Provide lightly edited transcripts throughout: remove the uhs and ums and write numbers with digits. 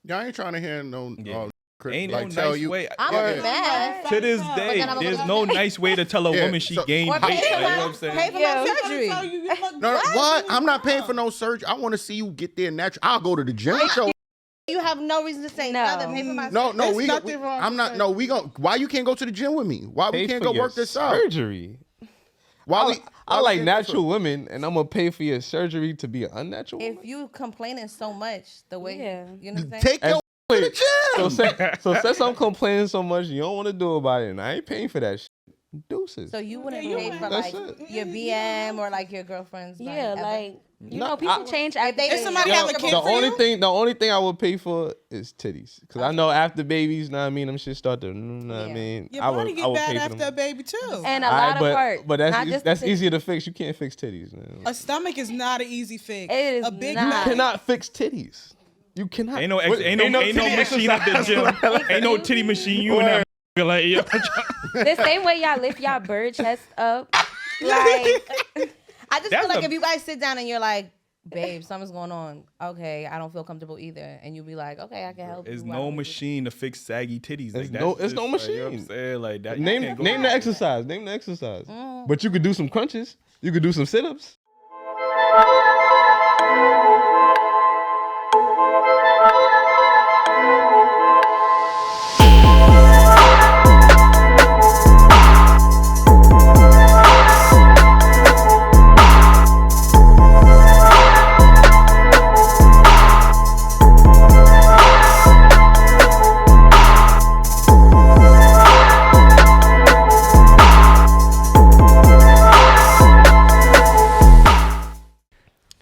Y'all ain't trying to hear no. Ain't like no tell nice you. way. I'm mad. To this day, there's no nice way to tell a woman she gained weight. Like, you know what I'm saying? Pay for my surgery. No, what? I'm not paying for no surgery. I want to see you get there natural. I'll go to the gym with your. You have no reason to say nothing. Pay for my No, surgery. I'm not. No, we gon' Why you can't go to the gym with me? Why we can't go work this out? Surgery. I like natural women, and I'm gonna pay for your surgery to be an unnatural woman? If you complaining so much, the way you know what I'm saying? Take your to the gym. So since I'm complaining so much, you don't want to do about it, and I ain't paying for that shit. Deuces. So you wouldn't pay for like your BM or like your girlfriend's? Yeah, like you know, No, people change. If somebody Yo, have a kid the only thing I would pay for is titties, because I know after babies, know what I mean, them shit start to, I mean, Your I body would get bad pay for after them. a baby too. And a lot of parts. But that's easier to fix. You can't fix titties, man. A stomach is not an easy fix. It is a big not. back. You cannot fix titties. You cannot. Ain't no machine at the gym. Ain't no titty machine. You and that like, yo. The same way y'all lift y'all bird chest up. Like, I just feel like if you guys sit down and you're like, babe, something's going on. Okay, I don't feel comfortable either. And you'll be like, okay, I can help you. There's no machine to fix saggy titties. It's Like, no that's machine. Like, you know what I'm saying? Like that. Name the exercise. Name the exercise. But you could do some crunches. You could do some sit-ups.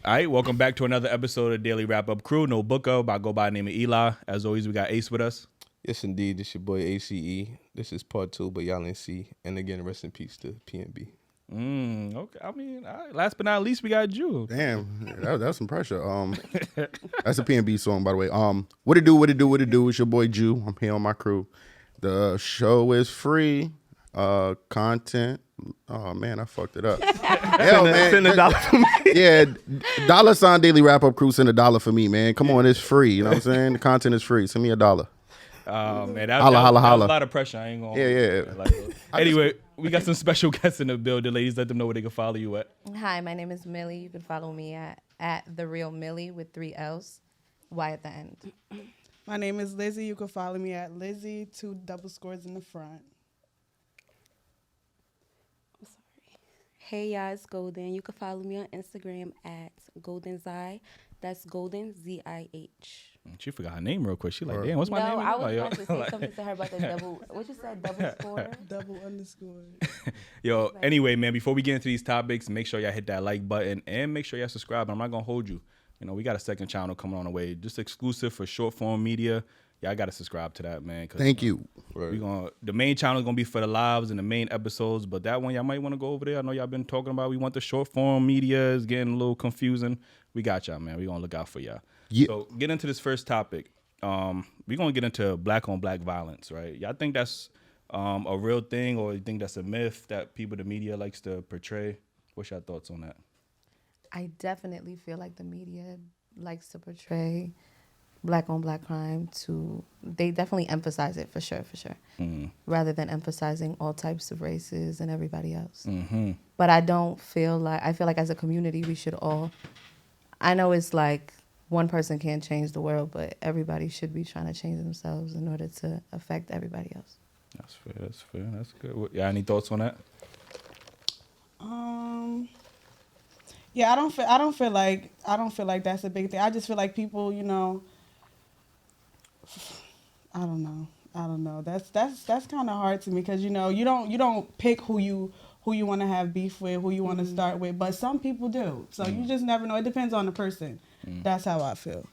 All right, welcome back to another episode of Daily Wrap Up Crew. No booker, but I go by the name of Eli. As always, we got Ace with us. Yes, indeed. This your boy ACE. This is part 2, but y'all ain't see. And again, rest in peace to PNB. Okay. I mean, all right, last but not least, we got Jew. Damn, that's some pressure. That's a PNB song, by the way. What it do? It's your boy Jew. I'm here on my crew. The show is free. Content. Oh man, I fucked it up. Hell, man. Send $1 for me. Yeah, $ Daily Wrap Up Crew. Send $1 for me, man. Come on, it's free. You know what I'm saying? The content is free. Send me $1. Man, that holla. was a lot of pressure. I ain't gonna. Yeah. Anyway, we got some special guests in the building. Ladies, let them know where they can follow you at. Hi, my name is Millie. You can follow me at The Real Millie with 3 L's, Y at the end. My name is Lizzie. You can follow me at Lizzie, 2 double scores in the front. hey y'all, it's Golden. You can follow me on Instagram at GoldenZai. That's Golden ZIH. She forgot her name real quick. She like, damn, what's my name? No, I was about to say something to her about the double. What you said, double score? Double underscore. Yo, anyway, man, before we get into these topics, make sure y'all hit that like button and make sure y'all subscribe. I'm not gonna hold you. You know, we got a second channel coming on the way, just exclusive for short form media. Y'all gotta subscribe to that, man. Thank you. The main channel is gonna be for the lives and the main episodes, but that one y'all might want to go over there. I know y'all been talking about. We want the short form media. It's getting a little confusing. We got y'all, man. We gonna look out for y'all. Yeah. So get into this first topic. We gonna get into black on black violence, right? Y'all think that's a real thing, or you think that's a myth that the media likes to portray? What's your thoughts on that? I definitely feel like the media likes to portray black on black crime they definitely emphasize it for sure. Rather than emphasizing all types of races and everybody else. Mm-hmm. But I feel like as a community we should all, I know it's like one person can't change the world, but everybody should be trying to change themselves in order to affect everybody else. That's fair. That's good. Yeah, any thoughts on that? Yeah, I don't feel like that's a big thing. I just feel like people, you know, I don't know. That's kind of hard to me because you know you don't pick who you want to have beef with, who you want to start with, but some people do. So you just never know. It depends on the person. That's how I feel.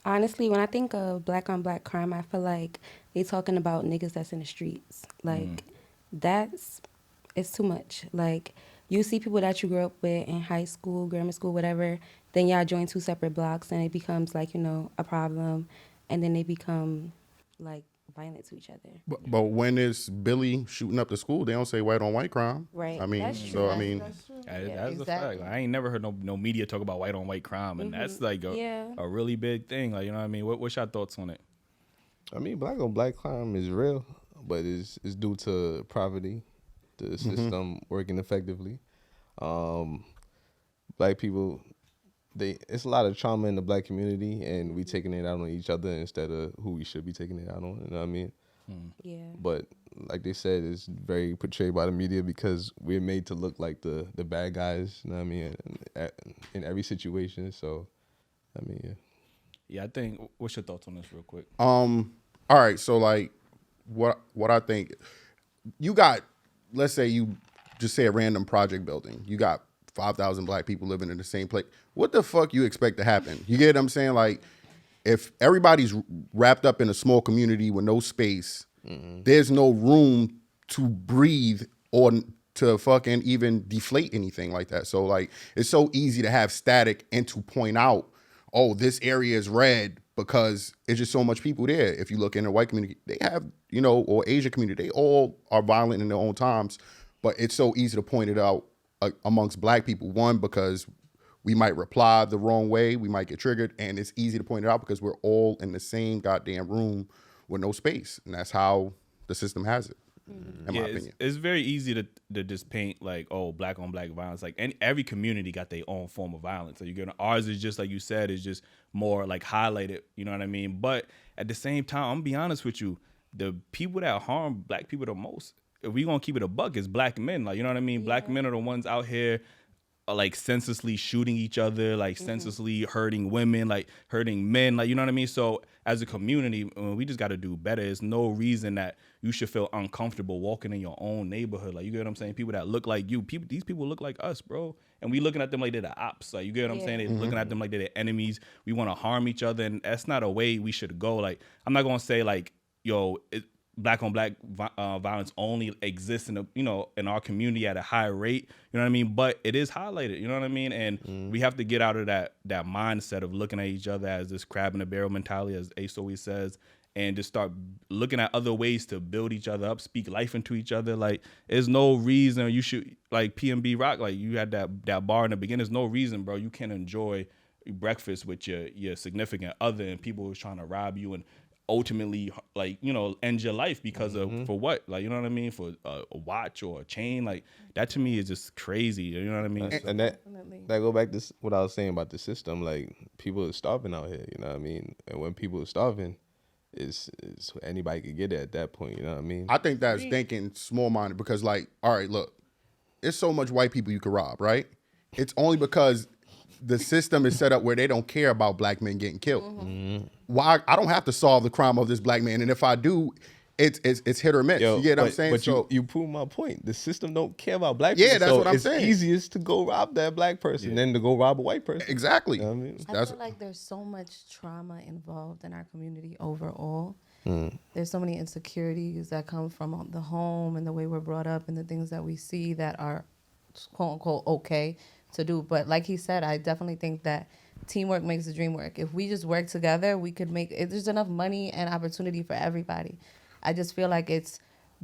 Honestly, when I think of black on black crime, I feel like they talking about niggas that's in the streets. Like it's too much. Like you see people that you grew up with in high school, grammar school, whatever, then y'all join 2 separate blocks and it becomes like, you know, a problem. And then they become like violent to each other. But when it's Billy shooting up the school, they don't say white on white crime. Right. I mean, That's so true. I mean, That's true. That's a exactly. fact. Like, I ain't never heard no media talk about white on white crime, and that's like a really big thing. Like, you know what I mean? What's your thoughts on it? I mean, black on black crime is real, but it's due to poverty, the system working effectively. Black people, it's a lot of trauma in the black community, and we taking it out on each other instead of who we should be taking it out on. You know what I mean? Yeah. But like they said, it's very portrayed by the media because we're made to look like the bad guys. You know what I mean? In every situation. So, I mean, yeah. Yeah, I think. What's your thoughts on this, real quick? all right. So like, what I think, you got, let's say you just say a random project building. You got 5,000 black people living in the same place. What the fuck you expect to happen? You get what I'm saying? Like, if everybody's wrapped up in a small community with no space, there's no room to breathe or to fucking even deflate anything like that. So like, it's so easy to have static and to point out, oh, this area is red because it's just so much people there. If you look in the white community, they have, or Asian community, they all are violent in their own times, but it's so easy to point it out amongst black people. One, because we might reply the wrong way, we might get triggered, and it's easy to point it out because we're all in the same goddamn room with no space, and that's how the system has it, in my opinion. It's very easy to just paint like, oh, black on black violence. Like every community got their own form of violence. So ours is just like you said, is just more like highlighted. You know what I mean? But at the same time, I'm gonna be honest with you, the people that harm black people the most, if we gonna keep it a buck, is black men. Like, you know what I mean? Yeah. Black men are the ones out here like senselessly shooting each other, like senselessly hurting women, like hurting men, like, you know what I mean? So as a community, we just got to do better. There's no reason that you should feel uncomfortable walking in your own neighborhood. Like, you get what I'm saying? People that look like you, these people look like us, bro. And we looking at them like they're the ops. Like, you get what I'm saying? They're looking at them like they're the enemies. We want to harm each other, and that's not a way we should go. Like, I'm not going to say like, yo, black on black violence only exists in our community at a high rate, you know what I mean? But it is highlighted, you know what I mean? And we have to get out of that mindset of looking at each other as this crab in a barrel mentality, as Ace always says, and just start looking at other ways to build each other up, speak life into each other. Like, there's no reason you should, like PNB Rock, like you had that bar in the beginning. There's no reason, bro, you can't enjoy breakfast with your significant other and people who's trying to rob you and ultimately, like, end your life because of, for what? Like, you know what I mean? For a watch or a chain. Like, that to me is just crazy. You know what I mean? And that go back to what I was saying about the system. Like, people are starving out here, you know what I mean? And when people are starving, it's anybody could get it at that point, you know what I mean? I think that's thinking small-minded because, like, all right, look, it's so much white people you could rob, right? It's only because the system is set up where they don't care about black men getting killed. Why? I don't have to solve the crime of this black man, and if I do, it's hit or miss. You get what I'm saying? But so you prove my point. The system don't care about black people. Yeah, that's what I'm saying. It's easiest to go rob that black person than to go rob a white person. Exactly. You know what I mean? I feel like there's so much trauma involved in our community overall. There's so many insecurities that come from the home and the way we're brought up and the things that we see that are quote unquote okay to do. But like he said, I definitely think that teamwork makes the dream work. If we just work together, we could make it. There's enough money and opportunity for everybody. I just feel like it's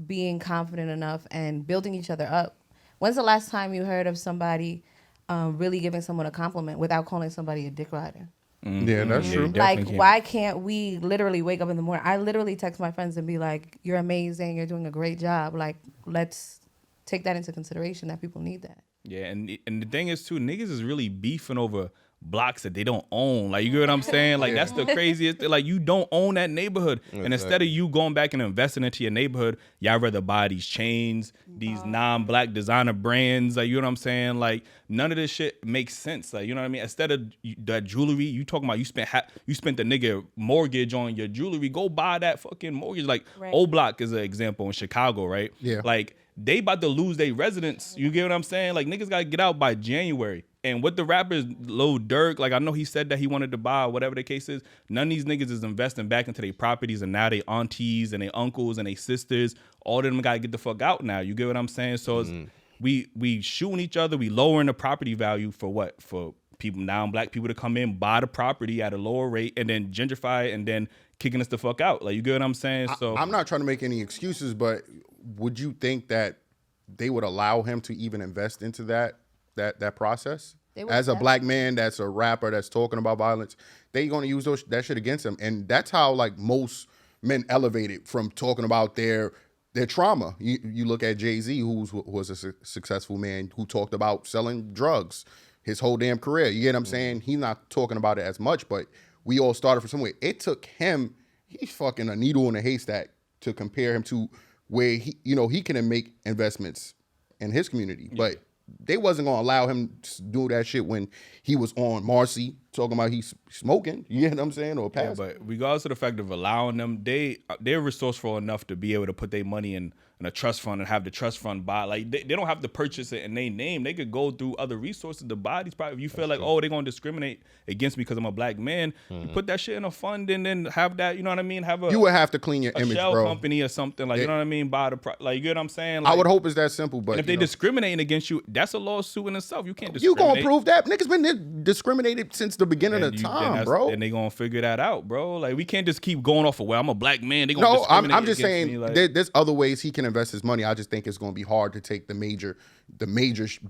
being confident enough and building each other up. When's the last time you heard of somebody really giving someone a compliment without calling somebody a dick rider? Yeah, that's true. Like, why can't we literally wake up in the morning? I literally text my friends and be like, you're amazing. You're doing a great job. Like, let's take that into consideration that people need that. Yeah, and the thing is, too, niggas is really beefing over blocks that they don't own. Like, you get what I'm saying? Like, that's the craziest thing. Like, you don't own that neighborhood. And instead of you going back and investing into your neighborhood, y'all rather buy these chains, these non-black designer brands. Like, you know what I'm saying? Like, none of this shit makes sense. Like, you know what I mean? Instead of that jewelry, you talking about you spent the nigga mortgage on your jewelry, go buy that fucking mortgage. Like, Old Block is an example in Chicago, right? Yeah. Like, they about to lose their residence. You get what I'm saying? Like, niggas got to get out by January. And with the rappers, Lil Durk, like, I know he said that he wanted to buy, whatever the case is. None of these niggas is investing back into their properties, and now they aunties and their uncles and their sisters, all of them got to get the fuck out now. You get what I'm saying? So it's, we shooting each other. We lowering the property value for what? For black people to come in, buy the property at a lower rate, and then gentrify it, and then kicking us the fuck out. Like, you get what I'm saying? So I'm not trying to make any excuses, but would you think that they would allow him to even invest into that process? As a black man that's a rapper that's talking about violence, they gonna use that shit against him. And that's how like most men elevated from talking about their trauma. You look at Jay-Z, who was a successful man who talked about selling drugs his whole damn career. You get what I'm saying? He's not talking about it as much, but we all started from somewhere. It took him, he's fucking a needle in a haystack to compare him to where he can make investments in his community. Yeah. But they wasn't gonna allow him to do that shit when he was on Marcy talking about he's smoking. You know what I'm saying? Or pass. Yeah, but regardless of the fact of allowing them, they're resourceful enough to be able to put their money in a trust fund and have the trust fund buy. Like they don't have to purchase it in their name. They could go through other resources to buy these products. If you feel like, oh, they're gonna discriminate against me because I'm a black man, you put that shit in a fund and then have that. You know what I mean? You would have to clean your image, shell bro. company or something like you know what I mean. Buy the like you get what I'm saying? Like, I would hope it's that simple, but if they discriminating against you, that's a lawsuit in itself. You can't You discriminate. gonna prove that? Niggas been discriminated since the beginning of time, bro. And they gonna figure that out, bro. Like we can't just keep going off of I'm a black man. They gonna discriminate I'm just saying me, like, there's other ways he can invest his money. I just think it's gonna be hard to take the major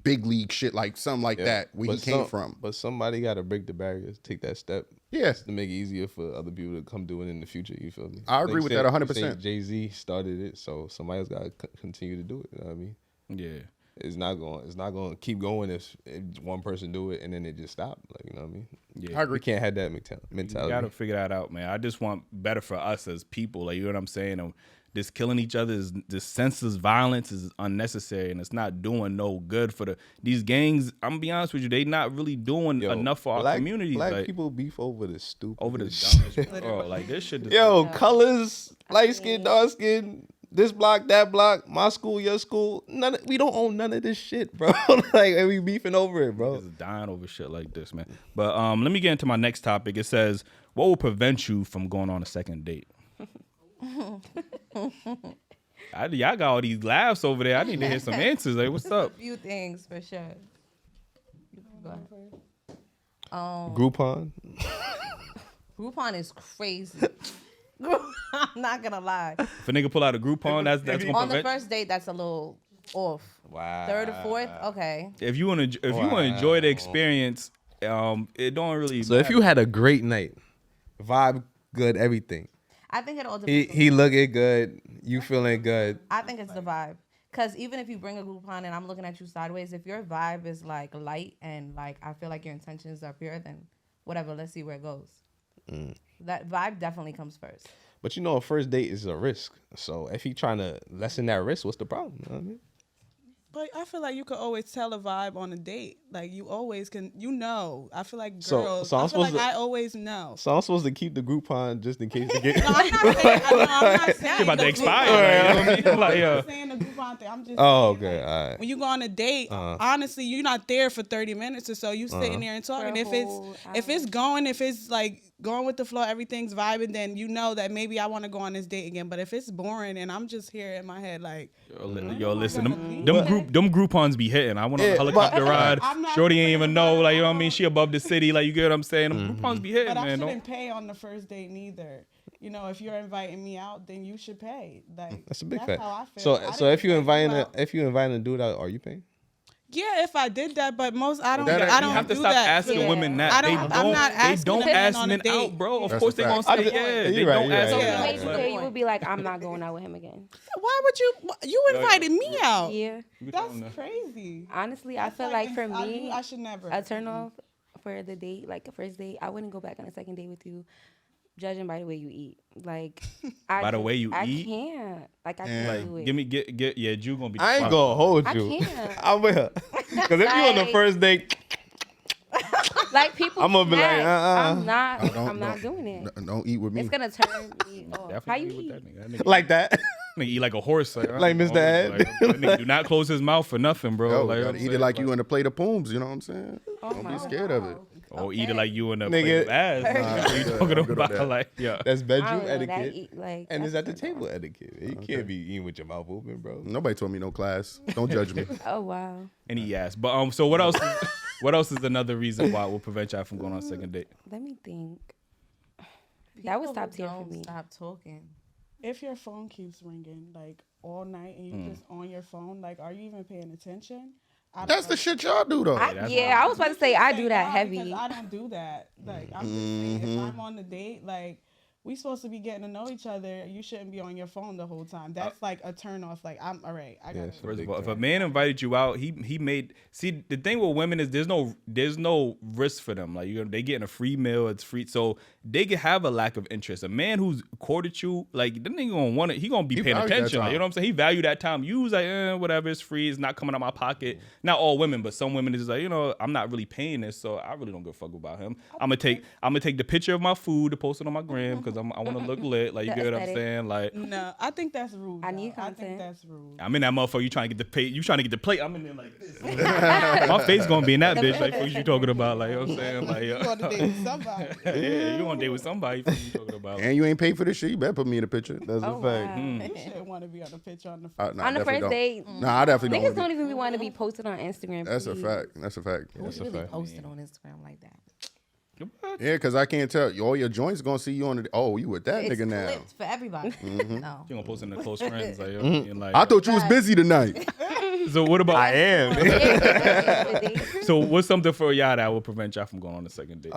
big league shit like something like that where he came from. But somebody got to break the barriers, take that step. Yes, to make it easier for other people to come do it in the future. You feel me? I agree with that 100%. Jay-Z started it, so somebody else got to continue to do it. You know what I mean? Yeah. It's not going to keep going if one person do it and then it just stop. Like, you know what I mean? Yeah. I agree. We can't have that mentality. You got to figure that out, man. I just want better for us as people. Like, you know what I'm saying? This killing each other, this senseless violence is unnecessary, and it's not doing no good for these gangs. I'm gonna be honest with you, they not really doing enough for our communities. Black like, people beef over the stupid, over the dumbest, bro. Like this shit. Colors, light skin, dark skin, this block, that block, my school, your school. We don't own none of this shit, bro. Like, and we beefing over it, bro. Just dying over shit like this, man. But let me get into my next topic. It says, what will prevent you from going on a second date? Y'all got all these laughs over there. I need to hear some answers. Like, what's up? A few things for sure. Go ahead. Groupon. Groupon is crazy. I'm not gonna lie. If a nigga pull out a Groupon, that's gonna on prevent. The first date, that's a little off. Wow. Third or fourth, okay. If you want to enjoy the experience, it don't really. So matter. If you had a great night, vibe good, everything. I think it all depends. He looking good, you feeling good. I think it's the vibe. Because even if you bring a Groupon and I'm looking at you sideways, if your vibe is like light and like I feel like your intentions are pure, then whatever, let's see where it goes. That vibe definitely comes first. But a first date is a risk. So if he trying to lessen that risk, what's the problem? You know what I mean? But I feel like you could always tell a vibe on a date. Like you always can, I feel like girls. So I feel like I always know. So I'm supposed to keep the Groupon just in case they get. No, I'm not saying. About to expire. I'm not saying the Groupon thing. I'm just. Oh, okay. All right. When you go on a date, honestly, you're not there for 30 minutes or so. You sitting there and talking. If it's like going with the flow, everything's vibing, then you know that maybe I want to go on this date again. But if it's boring and I'm just here in my head like, yo, listen, them Groupons be hitting. I went on a helicopter ride. Shorty ain't even know, like, you know what I mean? She above the city, like, you get what I'm saying? Them Groupons be hitting, but man. I shouldn't pay on the first date neither. If you're inviting me out, then you should pay. Like that's a big fact. How I feel. So if you inviting a dude out, are you paying? Yeah, if I did that, but most I don't. You I don't have to do stop that. asking women that. They don't ask men out, bro. Of course they gonna say yeah. They don't ask men out. You would be like, I'm not going out with him again. Why would you? You invited me out. Yeah, that's crazy. Honestly, I feel like for me, I should never. A turn off for the date, like a first date, I wouldn't go back on a second date with you. Judging by the way you eat, like by the way you I eat, can't. Like I can't do it. Get yeah. Drew gonna be. I ain't gonna hold you. I can't. I will. Because if you on the first date, like people, I'm gonna be like, I'm not doing it. Don't eat with me. It's gonna turn me off. How you eat? Like that? Nigga eat like a horse, like Mr. Ed. Like, nigga do not close his mouth for nothing, bro. Yo, like, gotta eat it like you in a plate of pooms. You know what I'm saying? Don't be scared of it. Or eat it like you in a plate of ass. What you talking about? Like, yeah. That's bedroom etiquette. And it's at the table etiquette. You can't be eating with your mouth open, bro. Nobody told me no class. Don't judge me. Oh wow. And he asked. But so what else? What else is another reason why it will prevent y'all from going on a second date? Let me think. That was top tier for Don't me. stop talking. If your phone keeps ringing like all night and you're just on your phone, like, are you even paying attention? That's the shit y'all do though. I was about to say I do that heavy. Because I don't do that. Like, I'm just saying, if I'm on the date, like, we supposed to be getting to know each other. You shouldn't be on your phone the whole time. That's like a turn off. Like, I'm all right. I got it. First of all, if a man invited you out, he made. See, the thing with women is there's no risk for them. Like, they getting a free meal, it's free, so they can have a lack of interest. A man who's courted you, like, then nigga gonna want it. He gonna be paying attention. Like, you know what I'm saying? He value that time. You was like, whatever, it's free. It's not coming out my pocket. Not all women, but some women is like, I'm not really paying this, so I really don't give a fuck about him. I'm gonna take the picture of my food to post it on my gram because I want to look lit. Like, you get what I'm saying? Like, No, I think that's rude. I need though. I think content. that's rude. I'm in that motherfucker. You trying to get the pay? You trying to get the plate? I'm in there like this. My face gonna be in that bitch. Like, what you talking about? Like, you know what I'm saying? Like, You on a date with somebody. yeah, you on a date with somebody. What you talking about? And you ain't paid for this shit. You better put me in the picture. That's a fact. You shouldn't want to be on the picture on the phone. Nah, On the definitely first don't. date, Nah, I definitely niggas don't. don't even want to be posted on Instagram. That's a please. fact. That's a fact. Who's really posted on Instagram like that? Yeah, because I can't tell. All your joints gonna see you on the. Oh, you with that It's nigga now? clipped for everybody. No. You gonna post in the close friends? Like, and like, I thought you was busy tonight. So what about? I am. So what's something for y'all that will prevent y'all from going on a second date?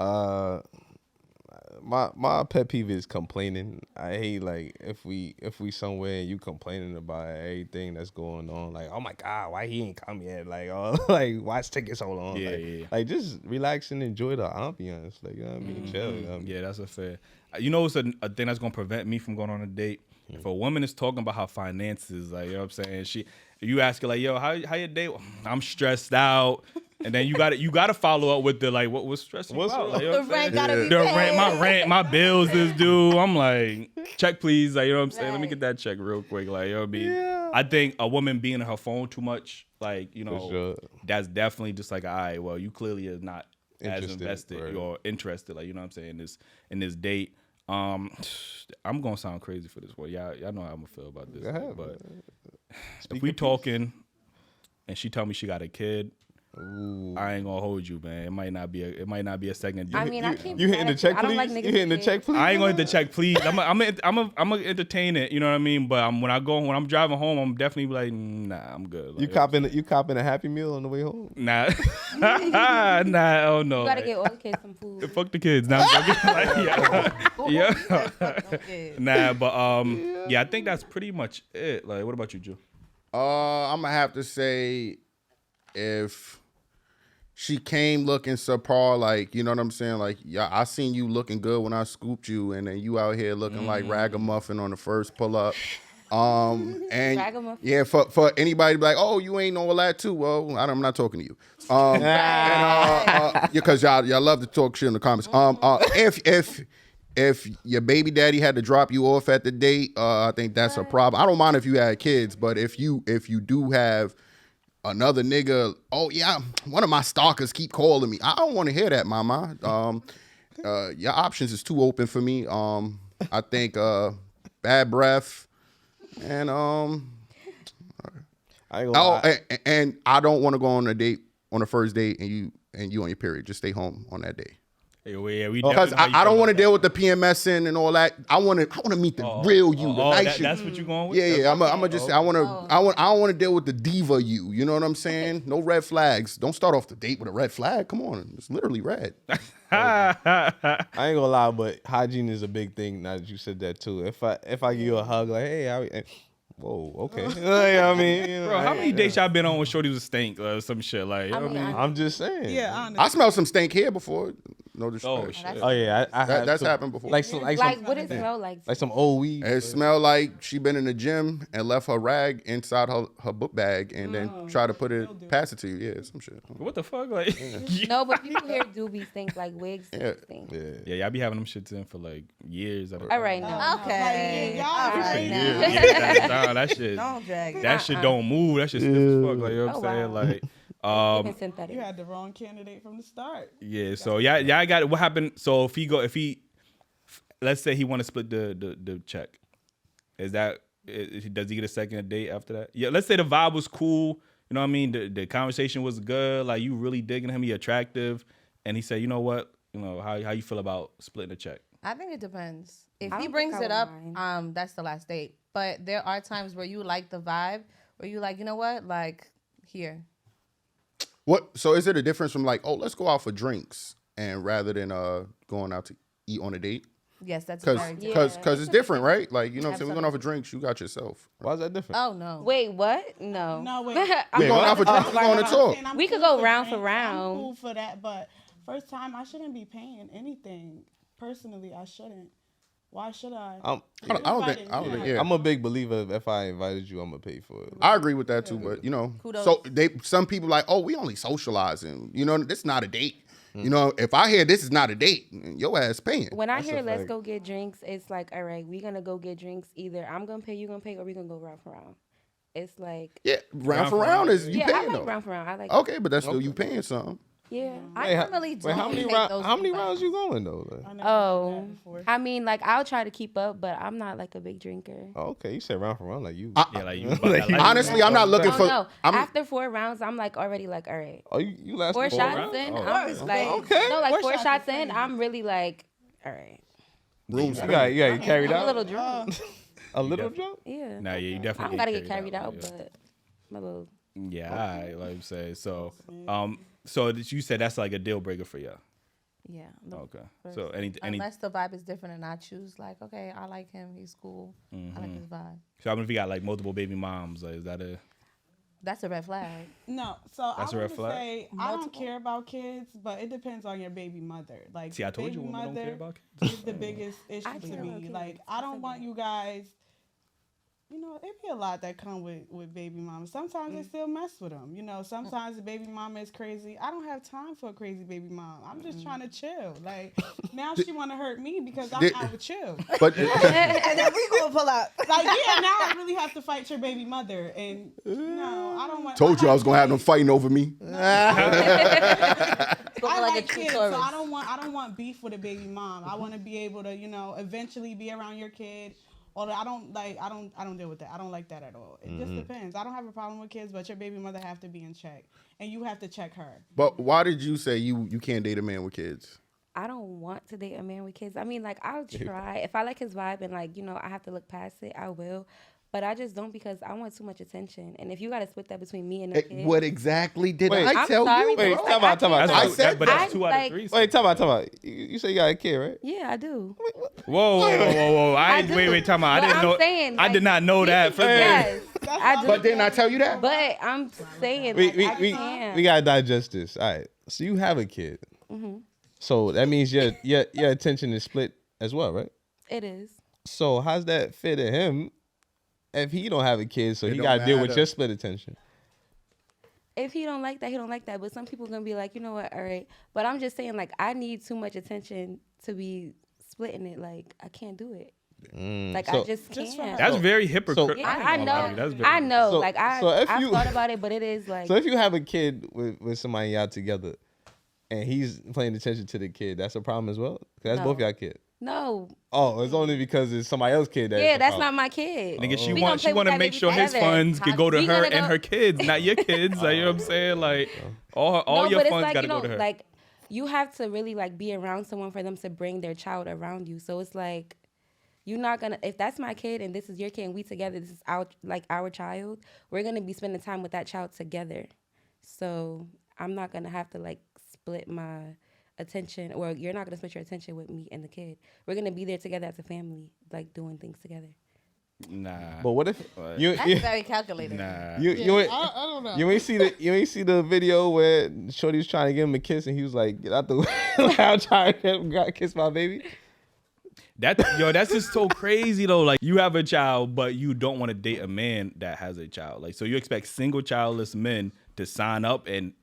My pet peeve is complaining. I hate, like, if we somewhere and you complaining about everything that's going on, like, oh my God, why he ain't come yet? Like, oh, like, why it's taking so long? Yeah, like, yeah. like, just relax and enjoy the ambiance. Like, you know what I mean? Chill. You know what I mean? Yeah, that's a fair. You know, it's a thing that's gonna prevent me from going on a date. If a woman is talking about her finances, like, you know what I'm saying, you ask her like, yo, how your day? I'm stressed out. And then you gotta follow up with the, like, what's stressing you out? Like, you know what I'm The rent saying? gotta be The paid. rent, my bills is due. I'm like, check please. Like, you know what I'm saying? Let me get that check real quick. Like, you know what I mean? Yeah. I think a woman being on her phone too much, like, For sure. that's definitely just like, all right, well, you clearly is not as Interested, invested right. or interested, like, you know what I'm saying, in this date. I'm gonna sound crazy for this one. Y'all know how I'm gonna feel about this. Go ahead, But Speak if we your piece. talking and she tell me she got a kid, Ooh. I ain't gonna hold you, man. It might not be a second date. I mean, I can't. You hitting the check, I don't please? like niggas You hitting the with check, please? I ain't gonna hit the check, please. I'm gonna entertain it. You know what I mean? But when I'm driving home, I'm definitely like, nah, I'm good. Like, You copping a Happy Meal on the way home? Nah, nah, oh no. You gotta get all the kids some food. Fuck the kids. Nah, I'm joking. Like, yeah. Nah, but yeah, I think that's pretty much it. Like, what about you, Joe? I'm gonna have to say, if she came looking subpar, like, you know what I'm saying? Like, yeah, I seen you looking good when I scooped you, and then you out here looking like ragamuffin on the first pull up. And Ragamuffin? yeah, for anybody to be like, oh, you ain't all that too. Well, I'm not talking to you. Because y'all love to talk shit in the comments. If your baby daddy had to drop you off at the date, I think that's a problem. I don't mind if you had kids, but if you do have another nigga, oh yeah, one of my stalkers keep calling me. I don't want to hear that, mama. Your options is too open for me. I think bad breath, and I ain't gonna lie. and I don't want to go on a first date and you on your period. Just stay home on that day. Yeah, we Because definitely know how you I don't feel want to about deal with the PMSing and all that. I want to meet the real you, the nice you. That's what you going with? Yeah. I'm gonna just. I don't want to deal with the diva you. You know what I'm saying? No red flags. Don't start off the date with a red flag. Come on, it's literally red. I ain't gonna lie, but hygiene is a big thing. Now that you said that too. If I give you a hug, like, hey, whoa, okay. You know what I mean? You know, Bro, how many dates y'all been on with shorties with stink or some shit? Like, you know what I mean? I'm just saying. Yeah, honestly. I smelled some stank here before. No disrespect. Oh, shit. Oh yeah, I had That's some- happened before. Like some What it smell like? like some old weed. It smelled like she been in the gym and left her rag inside her book bag and then try to pass it to you. Yeah, some shit. What the fuck? Like, No, but people here do be stink like wigs. Stink. yeah, y'all be having them shits in for like years. At a All right now. Okay. Like, All right Yeah, now. nah, that shit. Don't drag it. That shit don't move. That shit stiff as fuck. Like, you know what I'm Oh, saying? wow. Like, Even synthetic. You had the wrong candidate from the start. yeah. So y'all got it. What happened? So if he, let's say he want to split the check, does he get a second date after that? Yeah. Let's say the vibe was cool. you know what I mean? The conversation was good. Like, you really digging him. He attractive. And he said, you know what? You know, how you feel about splitting the check? I think it depends. If I he don't brings think I it would up, mind. that's the last date. But there are times where you like the vibe, where you like, you know what? Like, here. What? So is it a difference from like, oh, let's go out for drinks, and rather than going out to eat on a date? Yes, that's Because very different. Yeah. because it's different, right? Like, you know what I'm saying? We're going out for Absolutely. drinks. You got yourself. Why is that different? Oh, no. Wait, what? No. No, wait. I'm We're going out for drinks. We're going to talk. saying I'm We could cool go round for drinks. round. I'm cool for that, but first time I shouldn't be paying anything. Personally, I shouldn't. Why should I? I'm I don't think. Yeah. I'm a big believer of if I invited you, I'm gonna pay for it. I agree with that too, but you know, Kudos. so some people like, oh, we only socializing. You know, this not a date. You know, if I hear this is not a date, your ass paying. When I That's hear a let's fact. go get drinks, it's like, all right, we're gonna go get drinks. Either I'm gonna pay, you gonna pay, or we gonna go round for round. It's like, Yeah, round for round is you yeah, I paying like though. round for round. I like, Okay, but that's still you paying something. yeah. I normally don't how many take rounds? those How many invites. rounds you going though? I never did Oh, that before. I mean, like I'll try to keep up, but I'm not like a big drinker. Oh, okay, you said round for round like you. Yeah, like you. Like, Honestly, I'm not looking Oh for. no! I'm After 4 rounds, I'm like already like, all right. Oh, you last 4 4 shots rounds? in, Oh, I'm like, okay. no, like 4 4 shots shots is in, crazy. I'm really like, all right. rooms. You got carried I'm a out. little drunk. A little drunk. Yeah. Nah, yeah, you I definitely. don't gotta get carried out, yeah. but my little. Yeah, all right, like I'm saying. So, so you said that's like a deal breaker for you. Yeah. the Okay. first- So any Unless the vibe is different and I choose, like, okay, I like him. He's cool. I Mm-hmm. like his vibe. so I mean, if you got like multiple baby moms, like, is that a? That's a red flag. No, so That's a I red would flag? say I don't care about kids, but it depends on your baby mother. Like, See, I told you baby women don't mother care about kids. is the biggest issue I to care about me. kids. Like, I don't want you guys. You know, it be a lot that come with baby mamas. Sometimes they still mess with them. You know, sometimes the baby mama is crazy. I don't have time for a crazy baby mom. I'm just trying to chill. Like, now she want to hurt me because I'm out with chill. But And then we gonna pull out. Like, yeah, now I really have to fight your baby mother. And no, I don't want. told you I was gonna have them fighting over me. I like a like true kids, Taurus. so I don't want beef with a baby mom. I want to be able to, you know, eventually be around your kid. Or I don't deal with that. I don't like that at all. It just depends. I don't have a problem with kids, but your baby mother have to be in check, and you have to check her. But why did you say you can't date a man with kids? I don't want to date a man with kids. I mean, like, I'll try. If I like his vibe and, like, you know, I have to look past it, I will. But I just don't because I want too much attention. And if you got to split that between me and the kid. What exactly did Wait. I I'm tell sorry, you? but Wait, it's time like, out. I I can't- said but that. that's 2 out like- of 3. Wait, time out. You say you got a kid, right? Yeah, I do. Whoa. I do. Wait, time out. I But didn't I'm know. saying, I like, did not know that. First of all. Yes, I do. But didn't I tell you that? But I'm saying, We like, I can't. we gotta digest this. All right. So you have a kid. So that means your attention is split as well, right? It is. So how's that fit in him if he don't have a kid? So It he don't gotta deal with matter. your split attention. If he don't like that, he don't like that. But some people gonna be like, you know what, all right. But I'm just saying, like, I need too much attention to be splitting it. Like, I can't do it. Like, so- I just can't. That's very hypocritical. Yeah, I know. That's very I know. So- like, so if I've you- thought about it, but it is like. So if you have a kid with somebody y'all together, and he's paying attention to the kid, that's a problem as well. 'Cause that's No. both y'all kids. No. Oh, it's only because it's somebody else's kid. Yeah, that's not my kid. Nigga, she We want gonna play with to that make baby sure his forever. funds could go to We her gonna and go- her kids, not your kids. Like, you know what I'm saying? Like, all No, your but it's funds like, gotta you know, go to her. like, you have to really, like, be around someone for them to bring their child around you. So it's like, you're not gonna, if that's my kid and this is your kid and we together, this is our child, we're gonna be spending time with that child together. So I'm not gonna have to, like, split my attention, or you're not gonna split your attention with me and the kid. We're gonna be there together as a family, like, doing things together. Nah. But what if you That's very calculated. Nah. you ain't, I don't know. you ain't see the video where Shorty's trying to give him a kiss and he was like, get out the way. Like, I'm trying to kiss my baby. That's just so crazy though. Like, you have a child, but you don't want to date a man that has a child. Like, so you expect single childless men to sign up and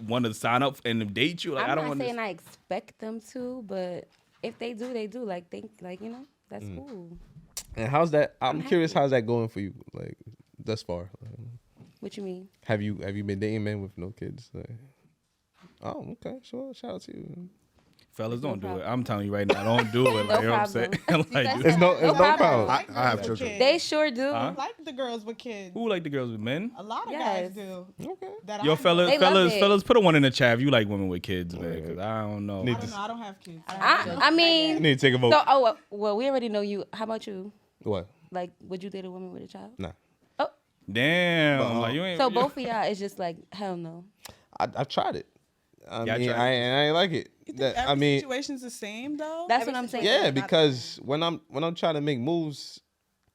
want to sign up and date you? Like, I I'm don't not want saying to. I expect them to, but if they do, they do. Like, think, like, you know, that's cool. And how's that? I'm curious, how's that going for you? Like, thus far, What you mean? have you been dating men with no kids? Like, oh, okay, sure. Shout out to you. Fellas, don't do problem. it. I'm telling you right now, don't do it. Like, you know what I'm saying? Like, guys It's no problem. I have children. They sure do. Huh? I like the girls with kids. who like the girls with men? A lot of Yes. guys do. Okay. That Yo, I know. fellas, They love fellas, it. fellas, put a one in the chat if you like women with kids, man. Because I don't know. I don't know. I don't have kids. I mean, You need to take a vote. so well, we already know you. How about you? What? Like, would you date a woman with a child? Nah. Oh, Damn. Like, you ain't. so both of y'all is just like hell no. I tried it. I Yeah, I mean, tried I it. ain't like it. You think That- every I mean, situation's the same though? That's what I'm saying. yeah, because when I'm trying to make moves,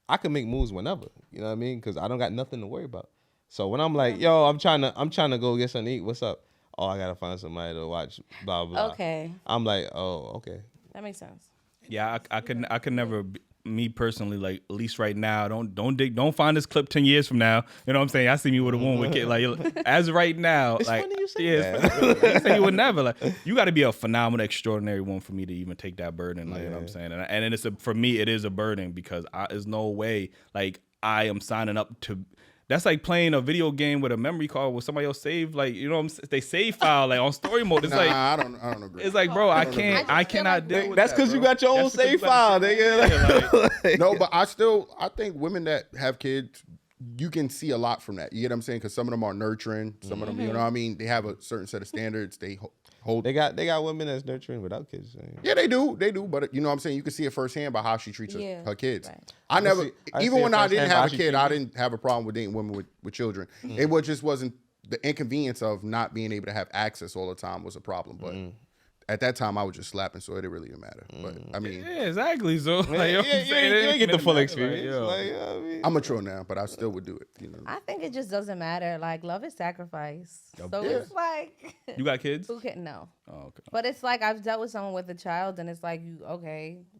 I can make moves whenever. You know what I mean? Because I don't got nothing to worry about. So when I'm like, yo, I'm trying to go get something to eat. What's up? Oh, I gotta find somebody to watch. Blah blah. Okay, I'm like, oh, okay. that makes sense. Yeah, I could never. Me personally, like at least right now, don't find this clip 10 years from now. You know what I'm saying? I see me with a woman with kid. Like as of right now, It's like funny you say yeah, that. it's funny. You say you would never. Like you got to be a phenomenal, extraordinary woman for me to even take that burden. Like you know what I'm saying? And it's for me, it is a burden because there's no way like I am signing up to. That's like playing a video game with a memory card with somebody else saved. Like you know, what I'm saying? They save file like on story mode. It's Nah, like I don't agree. it's like, bro, I just cannot feel deal like with That's that, because you bro. got your own That's because save you got file, your- nigga. like- No, but I think women that have kids, you can see a lot from that. You get what I'm saying? Because some of them are nurturing. Some of them, you know what I mean? They have a certain set of standards. They hold. They got women that's nurturing without kids. Yeah, they do. But you know what I'm saying? You can see it firsthand by how she treats Yeah, her kids. right. I never, I even see when it I didn't firsthand by have how a she kid, treats I me. didn't have a problem with dating women with children. It just wasn't the inconvenience of not being able to have access all the time was a problem. But at that time, I was just slapping, so it didn't really matter. But I mean, Yeah, exactly. So like, you know what I'm you saying? ain't get the full experience. Like, yo. Like, you know what I mean? I'm mature now, but I still would do it. You know? I think it just doesn't matter. Like love is sacrifice. So Yeah. it's like You got kids? who can no. Oh, okay. But it's like I've dealt with someone with a child, and it's like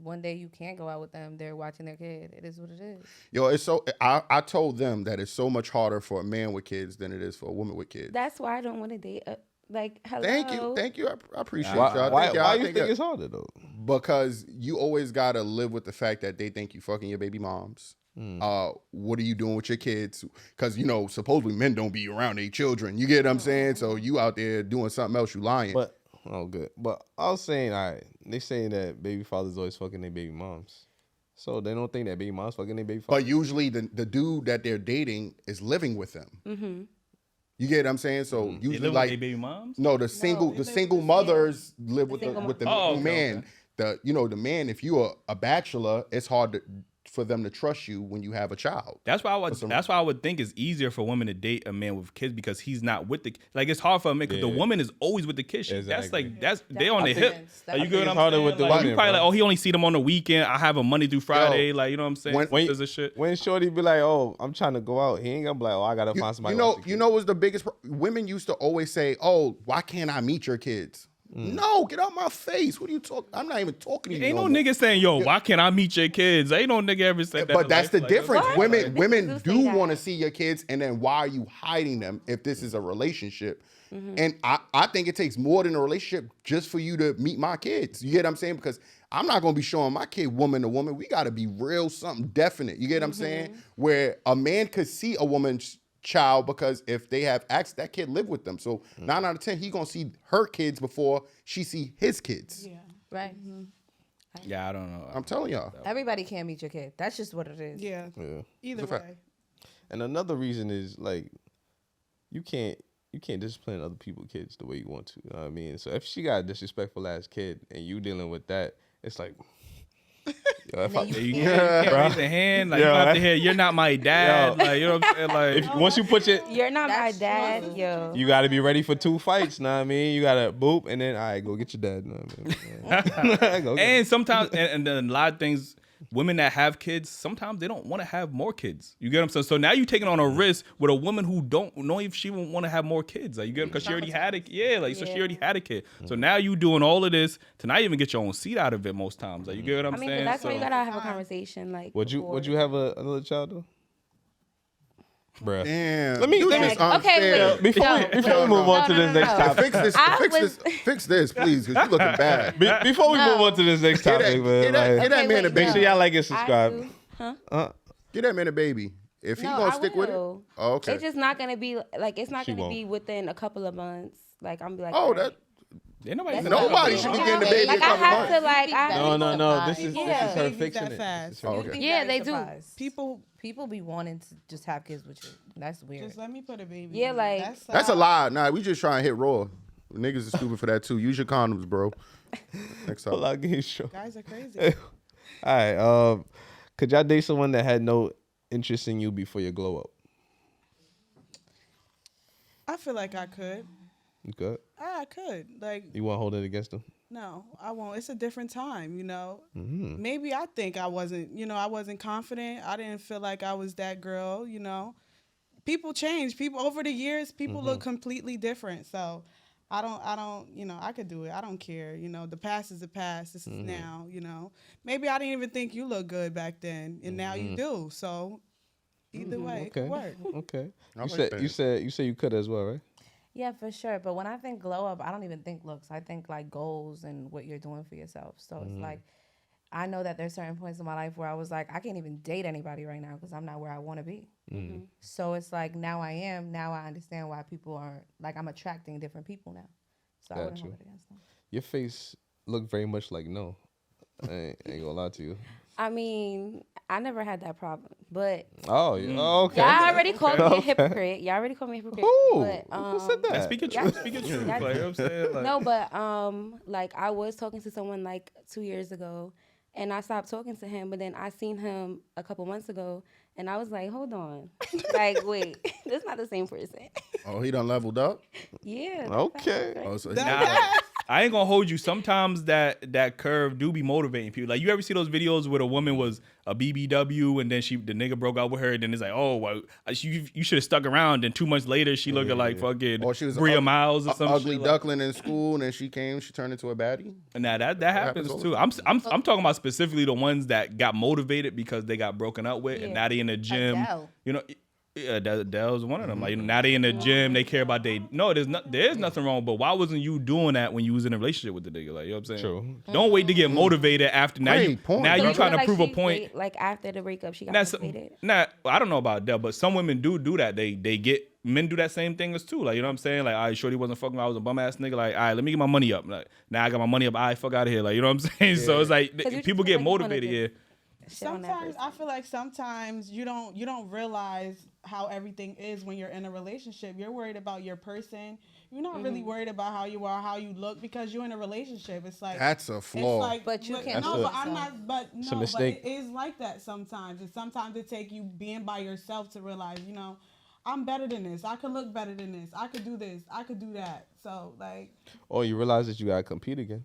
one day you can't go out with them. They're watching their kid. It is what it is. Yo, it's so. I told them that it's so much harder for a man with kids than it is for a woman with kids. That's why I don't want to date. Like, hello. Thank you. I appreciate Why, y'all. why, Thank y'all. why I you think think that- it's harder though? Because you always gotta live with the fact that they think you fucking your baby moms. What are you doing with your kids? Because you know, supposedly men don't be around their children. You get what I'm saying? So you out there doing something else, you lying. But good. But I was saying, all right, they saying that baby fathers always fucking their baby moms, so they don't think that baby moms fucking their baby fathers. But usually the dude that they're dating is living with them. Mm-hmm. You get what I'm saying? So They usually live with like their baby moms? no, the single mothers live with the Oh, okay, man. okay. The man. If you're a bachelor, it's hard for them to trust you when you have a child. That's why I would think it's easier for women to date a man with kids because he's not with the like it's hard for a man because the woman is always with the kids. Exactly. That's they on their hip. Like, you get what I'm harder saying? with the Like, you women, probably bro. like, oh, he only see them on the weekend. I have a Monday through Friday. Like, you know what I'm saying? When- There's a shit. When shorty be like, oh, I'm trying to go out, he ain't gonna be like, oh, I gotta find somebody. You know what's the biggest? Women used to always say, "Oh, why can't I meet your kids?" No, get out my face. What are you talking? I'm not even talking to you. Ain't no more. nigga saying, yo, why can't I meet your kids? Ain't no nigga ever said that. But in that's life. the Like, difference. what? Women do do say that. want to see your kids, and then why are you hiding them if this is a relationship? And I think it takes more than a relationship just for you to meet my kids. You get what I'm saying? Because I'm not gonna be showing my kid woman to woman. We gotta be real, something definite. You get what I'm saying? Where a man could see a woman's child because if they have access, that kid live with them. So 9 out of 10, he gonna see her kids before she see his kids. Yeah. Right. Yeah, I don't know. I'm telling y'all. Everybody can't meet your kid. That's just what it is. Yeah. Yeah. Either It's a fact. way. And another reason is like, you can't discipline other people's kids the way you want to. You know what I mean? So if she got a disrespectful ass kid and you dealing with that, it's like, yo, if I, You can't raise a hand. Like, you don't have to hear, you're not my dad. Like, you know what I'm saying? Like, if once you put your, You're not my That's dad, true. yo. you got to be ready for 2 fights. Know what I mean? You got to boop and then all right, go get your dad. Know what I mean? Go get and sometimes, and then a lot of things, women that have kids, sometimes they don't want to have more kids. You get what I'm saying? So now you're taking on a risk with a woman who don't know if she won't want to have more kids. Like, you get it? Because she already had a, so she already had a kid. So now you doing all of this to not even get your own seat out of it most times. Like, you get what I'm I mean, saying? but that's So- why you gotta have a conversation. Like, Would you have another child though? Bruh. Damn. Let me- you let me- just Okay, unfair. wait. Before we move on to this next topic. Fix this. I Fix was- this. Fix this, please, because you looking bad. Before we No. move on to this next Get that, topic, man, get that, like, get that Okay, man a wait, baby. make sure y'all like and I subscribe. do. Huh? Get that man a baby. If he No, gonna I stick with it. will. Oh, okay. It's just not gonna be like it's not She gonna won't. be within a couple of months. Like I'm be like, Oh, all that Ain't nobody. Nobody should be getting the baby. Like I have to like No. This is Yeah. her Babies fixing that it. fast. This is her Oh, You okay. think Yeah, that they is do. surprised. People People be wanting to just have kids with you. That's weird. just let me put a baby. Yeah, in. like- That's a lie. Nah, we just trying to hit raw. Niggas is stupid for that too. Use your condoms, bro. Next Pull up. out game show. guys are crazy. All right. Could y'all date someone that had no interest in you before your glow up? I feel like I could. You good? I could. Like, You want to hold it against them? no, I won't. It's a different time, you know. Mm-hmm. Maybe I think I wasn't confident. I didn't feel like I was that girl, you know. People change. People over the years, people look completely different. So I don't, you know, I could do it. I don't care. You know, the past is the past. This is now, you know. Maybe I didn't even think you looked good back then, and now you do. So either way, it could work. Okay. I You like said that. you said you could as well, right? Yeah, for sure. But when I think glow up, I don't even think looks. I think like goals and what you're doing for yourself. So it's like, I know that there's certain points in my life where I was like, I can't even date anybody right now because I'm not where I want to be. So it's like now I am. Now I understand why people are like I'm attracting different people now. So I wouldn't hold it against them. Your face looked very much like no. I ain't gonna lie to you. I mean, I never had that problem, but Oh, yeah. Oh, okay. y'all already called me a hypocrite. Y'all already called me a hypocrite. Who? But, Who said that? Speak of Yeah. truth. Speak of truth. Yeah. Like, you know what I'm saying? Like, No, but like I was talking to someone like 2 years ago, and I stopped talking to him. But then I seen him a couple months ago, and I was like, hold on, like wait, that's not the same person. Oh, he done leveled up. Yeah. Okay. Oh, so Nah, I ain't gonna hold you. Sometimes that curve do be motivating people. Like you ever see those videos where the woman was a BBW and then the nigga broke up with her and then it's like, oh, well, you should have stuck around. And 2 months later she looked like fucking Or she was Bria Miles or some ugly shit. duckling in school, and then she turned into a baddie. Nah, that happens all the too. I'm talking about specifically the ones that got motivated because they got broken up with and now they in the gym. Adele. You know. Yeah, Dell's one of them. Like now they in the gym, they care about there's nothing wrong. But why wasn't you doing that when you was in a relationship with the nigga? Like you know what I'm saying? True. Don't wait to get motivated after now you Great point. now So you you trying to like prove a she point. wait, like after the breakup, she got That's motivated. I don't know about Adele, but some women do that. They get men do that same thing as too. Like you know what I'm saying? Like, all right, shorty wasn't fucking. I was a bum ass nigga. Like, all right, let me get my money up. Like now I got my money up. All right, fuck out of here. Like you know what I'm saying? So it's like 'Cause you people just get feel like you wanna motivated here. Shit on that Sometimes person. I feel like sometimes you don't realize how everything is when you're in a relationship. You're worried about your person. You're not really worried about how you are, how you look, because you're in a relationship. It's like That's a it's flaw. like, But you can't No, do but it, I'm so. not. But It's a no, but mistake. it is like that sometimes. And sometimes it take you being by yourself to realize, you know, I'm better than this. I could look better than this. I could do this. I could do that. So like, Or you realize that you gotta compete again.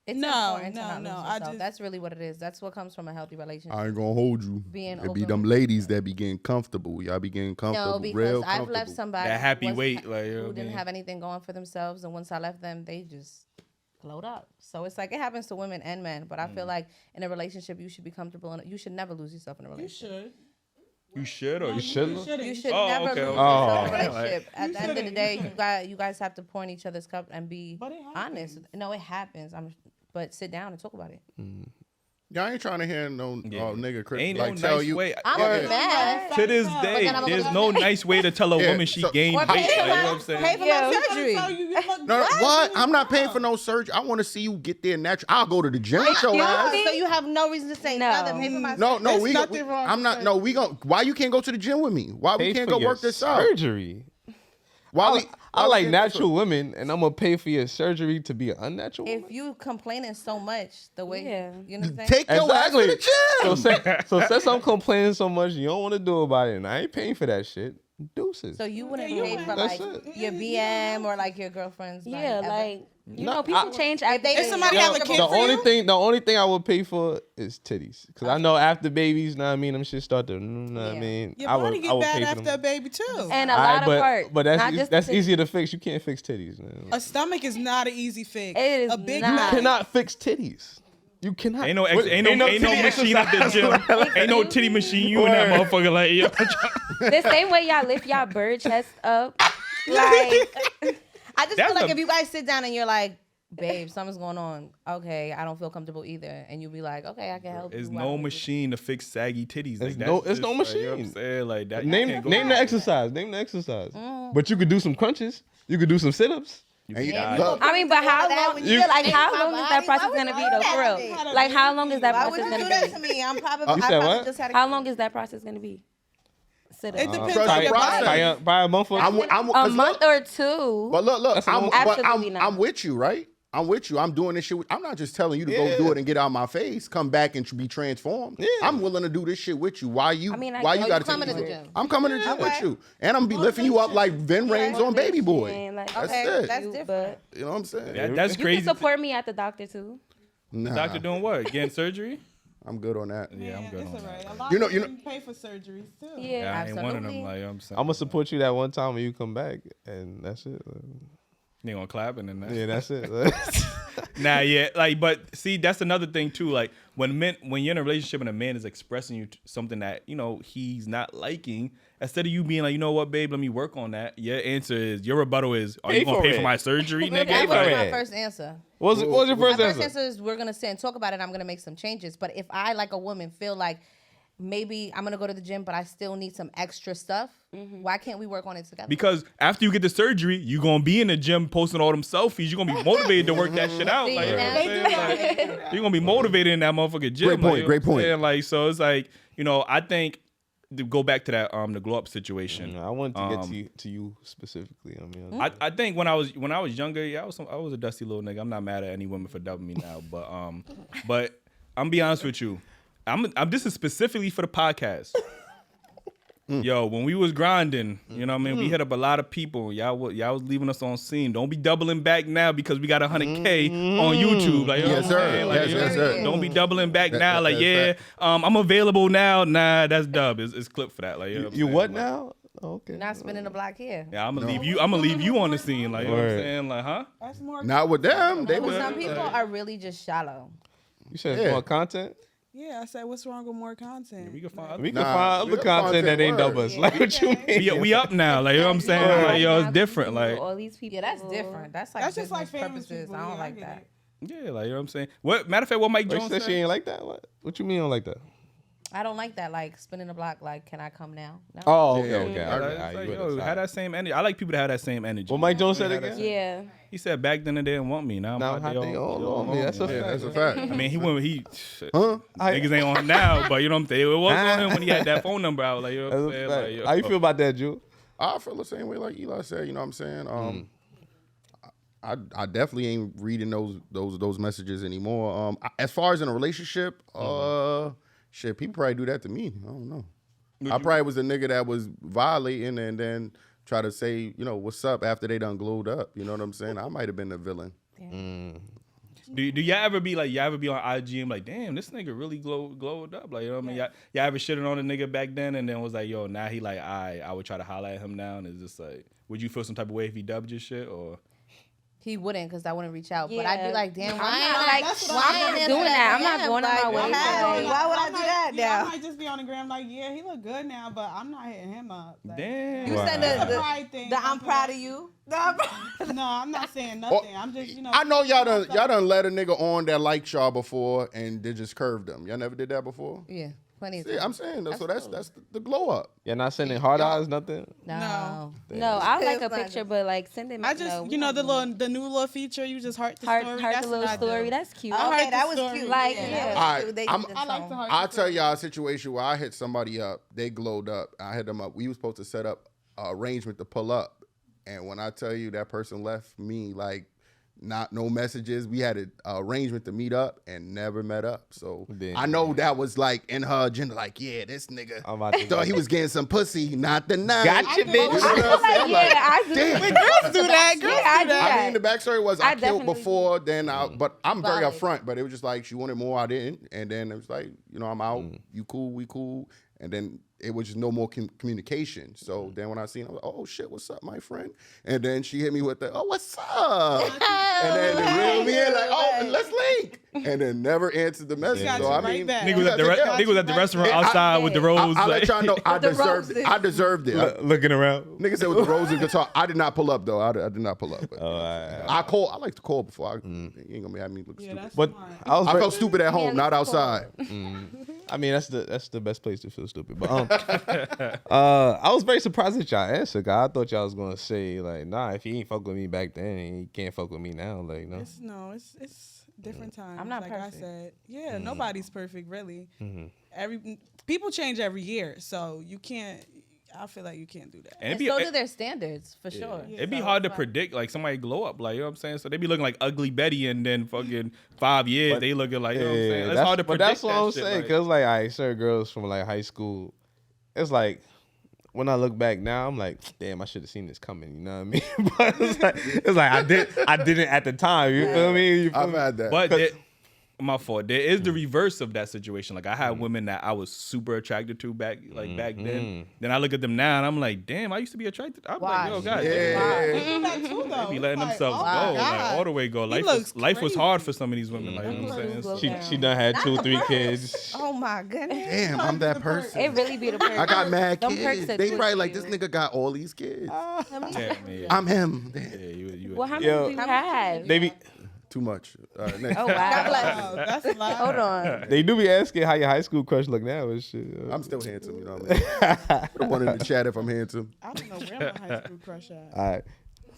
It's No, important to no, not no, lose I yourself. just- That's really what it is. That's what comes from a healthy relationship. I ain't gonna hold you. Being It be open them with- ladies that be getting comfortable. Y'all be getting comfortable. No, because real I've comfortable. left somebody That happy who was- weight, like, you know who what I didn't mean? have anything going for themselves, and once I left them, they just glowed up. So it's like it happens to women and men. But I feel like in a relationship, you should be comfortable, and you should never lose yourself in a you relationship. should. You should or You should. You should Oh, never okay, lose okay. yourself in a Oh. relationship. At You the end of the shouldn't, day, you you guys have to pour in each other's cup and be But it honest. happens. No, it happens. But sit down and talk about it. Y'all ain't trying to hear no nigga Ain't like no tell nice you. way. I'm Yeah. mad. To this But day, then I'm there's gonna- no nice way to tell a Yeah, woman she so- gained Or weight. pay Like, for you know what my- I'm saying? pay for Yeah. my I'm trying surgery. to tell you, you look No, good. what? I'm not paying for no surgery. I want to see you get there natural. I'll go to the gym with your ass. So you have no reason to say No. nothing. Pay for my No, There's we. nothing wrong I'm with not. No, we gon' Why you can't go to the gym with me? Why we Pay can't for go your work this out? surgery. Why we? I why we like can't go natural women, and I'm gonna pay for your surgery to be an unnatural woman. If you complaining so much, the way Yeah. you know what I'm saying? Take your ass to the gym. Since I'm complaining so much, you don't want to do about it, and I ain't paying for that shit. Deuces. So you wouldn't you pay wouldn't. for That's like it. your BM or like your girlfriend's. Yeah, ever? like you No, know, people I- change after they- If somebody Yo, have a kid the for only you, thing, the only thing I would pay for is titties, because I know after babies, know what I mean, them shit start to, know what I Yeah. mean, your I body would get bad pay for after them. a baby too. and a Alright, lot of parts. but not just that's the easier to fix. You can't fix titties, man. A stomach is not an easy fix. It is a big not. You back. cannot fix titties. You cannot. Ain't no What- ain't no titty machine at the exercise. gym. Ain't no titty machine. You and that Word. motherfucker like yo. the same way y'all lift y'all bird chest up. Like I just That's feel like a- if you guys sit down and you're like, babe, something's going on. Okay, I don't feel comfortable either, and you'll be like, okay, I can help. There's you. Why no don't we- machine to fix saggy titties. Like, It's that's no- it's just, no like, you know what I'm machine. saying? Like that. you Name can't go- the exercise. Name the exercise. But you could do some crunches. You could do some sit-ups. And you, Yeah. look, I mean, but how that long? when you feel like how it's long my is that body, process why would gonna you be do though? that For to real? me? Like, how long is that Why would process you do gonna that be? to me? I'm probably. You said I what? probably just had a How long is that process gonna be? Sit It up. depends Trust on the your process. body. By a month or I'm, two? I'm, A 'cause month look, or two. But look, That's a I'm, long- but Absolutely not. I'm with you, right? I'm with you. I'm doing this shit. I'm not just telling you to Yeah. go do it and get out of my face. Come back and be transformed. Yeah. I'm willing to do this shit with you. Why you? I mean, I why get you it. got You to coming take to me the to- gym. I'm coming to the gym Okay. with you, and I'm gonna be lifting you up like Vin Rames on Baby Boy. Motivation, like, That's Okay, it. that's you, different. but You know what I'm saying? That's you can crazy. support me at the doctor too. Nah, Doctor doing what? Getting surgery? I'm good on that. Yeah, I'm good it's on all right. that. A lot You know- of you know- them pay for surgeries too. Yeah. Yeah, I ain't one of them. Absolutely. Like I'm saying, I'm gonna support you that one time when you come back, and that's it. you gonna clap and then that. Yeah, that's it. Nah, yeah, like, but see, that's another thing too. Like, when you're in a relationship and a man is expressing you something that he's not liking, instead of you being like, you know what, babe, let me work on that. Your rebuttal is, are Pay you gonna for pay it. for my surgery, nigga? That for was it. my first answer. What was your My first first answer? answer is we're gonna sit and talk about it. I'm gonna make some changes. But if I, like a woman, feel like maybe I'm gonna go to the gym, but I still need some extra stuff, why can't we work on it together? Because after you get the surgery, you gonna be in the gym posting all them selfies. You're gonna be motivated to work that shit out. See, Like, you know now what I'm they saying? Like, you're gonna be motivated in that motherfucking gym. Great point, Like, you know great what I'm point. saying? Like, so it's like, I think to go back to that the glow up situation. I wanted to get to you specifically. I mean, I think when I was younger, yeah, I was a dusty little nigga. I'm not mad at any women for dubbing me now, but I'm gonna be honest with you. This is specifically for the podcast. Yo, when we was grinding, you know what I mean? We hit up a lot of people. Y'all was leaving us on scene. Don't be doubling back now because we got 100K on YouTube. Like, you know Yes, what I'm sir. saying? Like, Yes, sir. Don't be doubling back now. Like, that's yeah, fact. I'm available now. Nah, that's dub. It's clip for that. Like, you know what I'm you saying? what Like, now? Oh, okay. Not spinning the block here. Yeah, I'm gonna leave you on the scene. Like, you know what I'm Word. saying? Like, huh? That's more. Not with them. They But was some people are really just shallow. You said Yeah. more content. Yeah, I said, what's wrong with more content? We can find. We can Nah, find we other got content that ain't content, dub us. word. Like what you mean? We up now. Like, you know what I'm saying? Like, yo, it's different. Like, all these people. Yeah, that's different. That's like That's just like business famous purposes. people. I don't Yeah, like get that. it. yeah, like, you know what I'm saying? What matter of fact, what Mike Like, Jones she said said? she ain't like that. What you mean you don't like that? I don't like that. Like spinning the block. Like, can I come now? No. Oh, okay, Yeah, okay. yeah. All Like, right, it's all right, like, you yo, with us, had that same energy. I like people that have that same energy. What Mike Jones said had that again? Yeah. He said back then they didn't want me. Now I'm Now out how there, they yo, all on me. That's a Yeah, fact. that's a fact. I mean, he Huh? niggas ain't on him now, but you know what I'm saying? It was on him when he had that phone number out. Like, you know what I'm That's a saying? fact. Like, yo, How you feel about that, Drew? I feel the same way like Eli said. You know what I'm saying? I definitely ain't reading those messages anymore. As far as in a relationship, shit, people probably do that to me. I don't know. I probably was the nigga that was violating and then try to say, what's up after they done glowed up. You know what I'm saying? I might have been the villain. Do y'all ever be like, on IG and like, damn, this nigga really glowed up? Like, you know what I mean? Y'all ever shitting on a nigga back then and then was like, yo, now he like, I would try to holler at him now, and it's just like, would you feel some type of way if he dubbed your shit or? He wouldn't, because I wouldn't reach out. But I'd be Yeah. like, damn, I'm why not, ain't like, like, why why I'm ain't not answer doing that. I'm not DM? going on Like, my way. why- Why would I do that Yeah, I now? might just be on the gram like, yeah, he look good now, but I'm not hitting him up. Like, Damn. You said Pride thing, the I'm something proud like- of you. No, I'm not saying nothing. I'm just, I know y'all done let a nigga on that liked y'all before and they just curved them. Y'all never did that before? Yeah, plenty of See, I'm saying so that's the glow up. You're not sending hard eyes, nothing. No. No, I like It's a not picture, good. but like send it. I just, the new little feature, you just heart the heart, story. heart That's the what little I do. story. That's cute. I Okay, heard that the was story. cute. Like, yeah, yeah. that was Alright, cute. They I'm- did the I like song. the heart. I'll tell y'all a situation where I hit somebody up. They glowed up. I hit them up. We was supposed to set up an arrangement to pull up. And when I tell you that person left me like no messages, we had an arrangement to meet up and never met up. So Damn. I know that was like in her agenda. Like, yeah, this nigga I'm about to thought he was getting some pussy, not the night. Gotcha, bitch. You know what I'm saying? I'm like, I do. damn. Girls do that. Girls Yeah, I do do that. I mean, the backstory was I I killed definitely before, then but I'm very Valid. upfront. But it was just like she wanted more, I didn't, and then it was like, I'm out. You cool, we cool, and then it was just no more communication. So then when I seen, I was like, oh shit, what's up, my friend? And then she hit me with the, oh, what's up? And then it reeled me in like, oh, let's link. And then never answered the message. Got So you I right mean, back. Nigga was at the Yeah. nigga was at the restaurant Yeah, outside with the rose. I'll let like- y'all know I The deserved it. roses. I deserved it. Looking around. Nigga said with the rose and guitar. I did not pull up though. I did not pull up. But, alright. I like to call before. You ain't gonna have me look Yeah, stupid. that's But smart. I was I very- felt stupid at home, not outside. I mean, that's the best place to feel stupid. But I was very surprised at y'all answer, guy. I thought y'all was gonna say like, nah, if he ain't fuck with me back then, he can't fuck with me now. Like, no. It's different times. I'm not like perfect. I said, nobody's perfect, really. People change every year, so you can't. I feel like you can't do that. And And so do their standards, for sure. It'd be hard to predict, like, somebody glow up, like, you know what I'm saying? So they be looking like Ugly Betty, and then fucking 5 years, they looking like, you know what I'm saying? It's hard to predict. But that's what I'm shit, saying, like- cause like I certain girls from like high school, it's like when I look back now, I'm like, damn, I should have seen this coming. You know what I mean? But it's like I didn't at the time. You feel me? You feel I've me? had that. But my fault. There is the reverse of that situation. Like I had women that I was super attracted to back then. Then I look at them now and I'm like, damn, I used to be attracted. I'm like, yo, God, They damn. do that too, though. They be It's letting like, themselves oh go, my like God. all the way go. He Life looks was hard for some of these women. Like, you know what I'm Slow saying? down. She done had 2 or 3 kids. Oh my goodness. Damn, I'm that person. It really be the perks. I got mad Them kids. perks that They do it probably to like, you. this nigga got all these kids. Yeah, man. I'm him. Yeah, you Well, how many Yo. do you have? They be Too much. Next. Oh, wow. Wow, that's a lot. Hold on. they do be asking how your high school crush look now and shit. I'm still handsome, you know what I mean? Put one in the chat if I'm handsome. I don't know where my high school crush at. All right,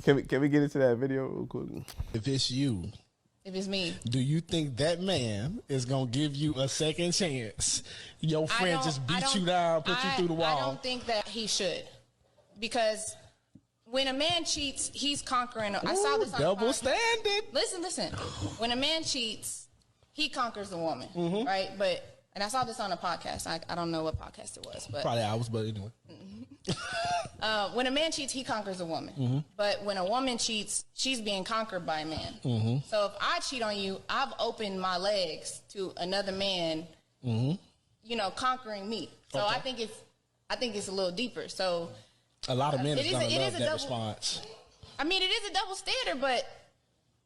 can we get into that video real quick? If it's you, If it's me. do you think that man is gonna give you a second chance? Your friend just beat you down, put you through the wall. I don't think that he should, because when a man cheats, he's conquering. I saw this on the Double podcast. standard. Listen. When a man cheats, he conquers the woman, right? And I saw this on a podcast. I don't know what podcast it was, but Probably ours, but anyway. when a man cheats, he conquers a woman. But when a woman cheats, she's being conquered by a man. So if I cheat on you, I've opened my legs to another man, conquering me. So I think it's a little deeper. So A lot of men It is is a- gonna it love is a that double- response. I mean, it is a double standard, but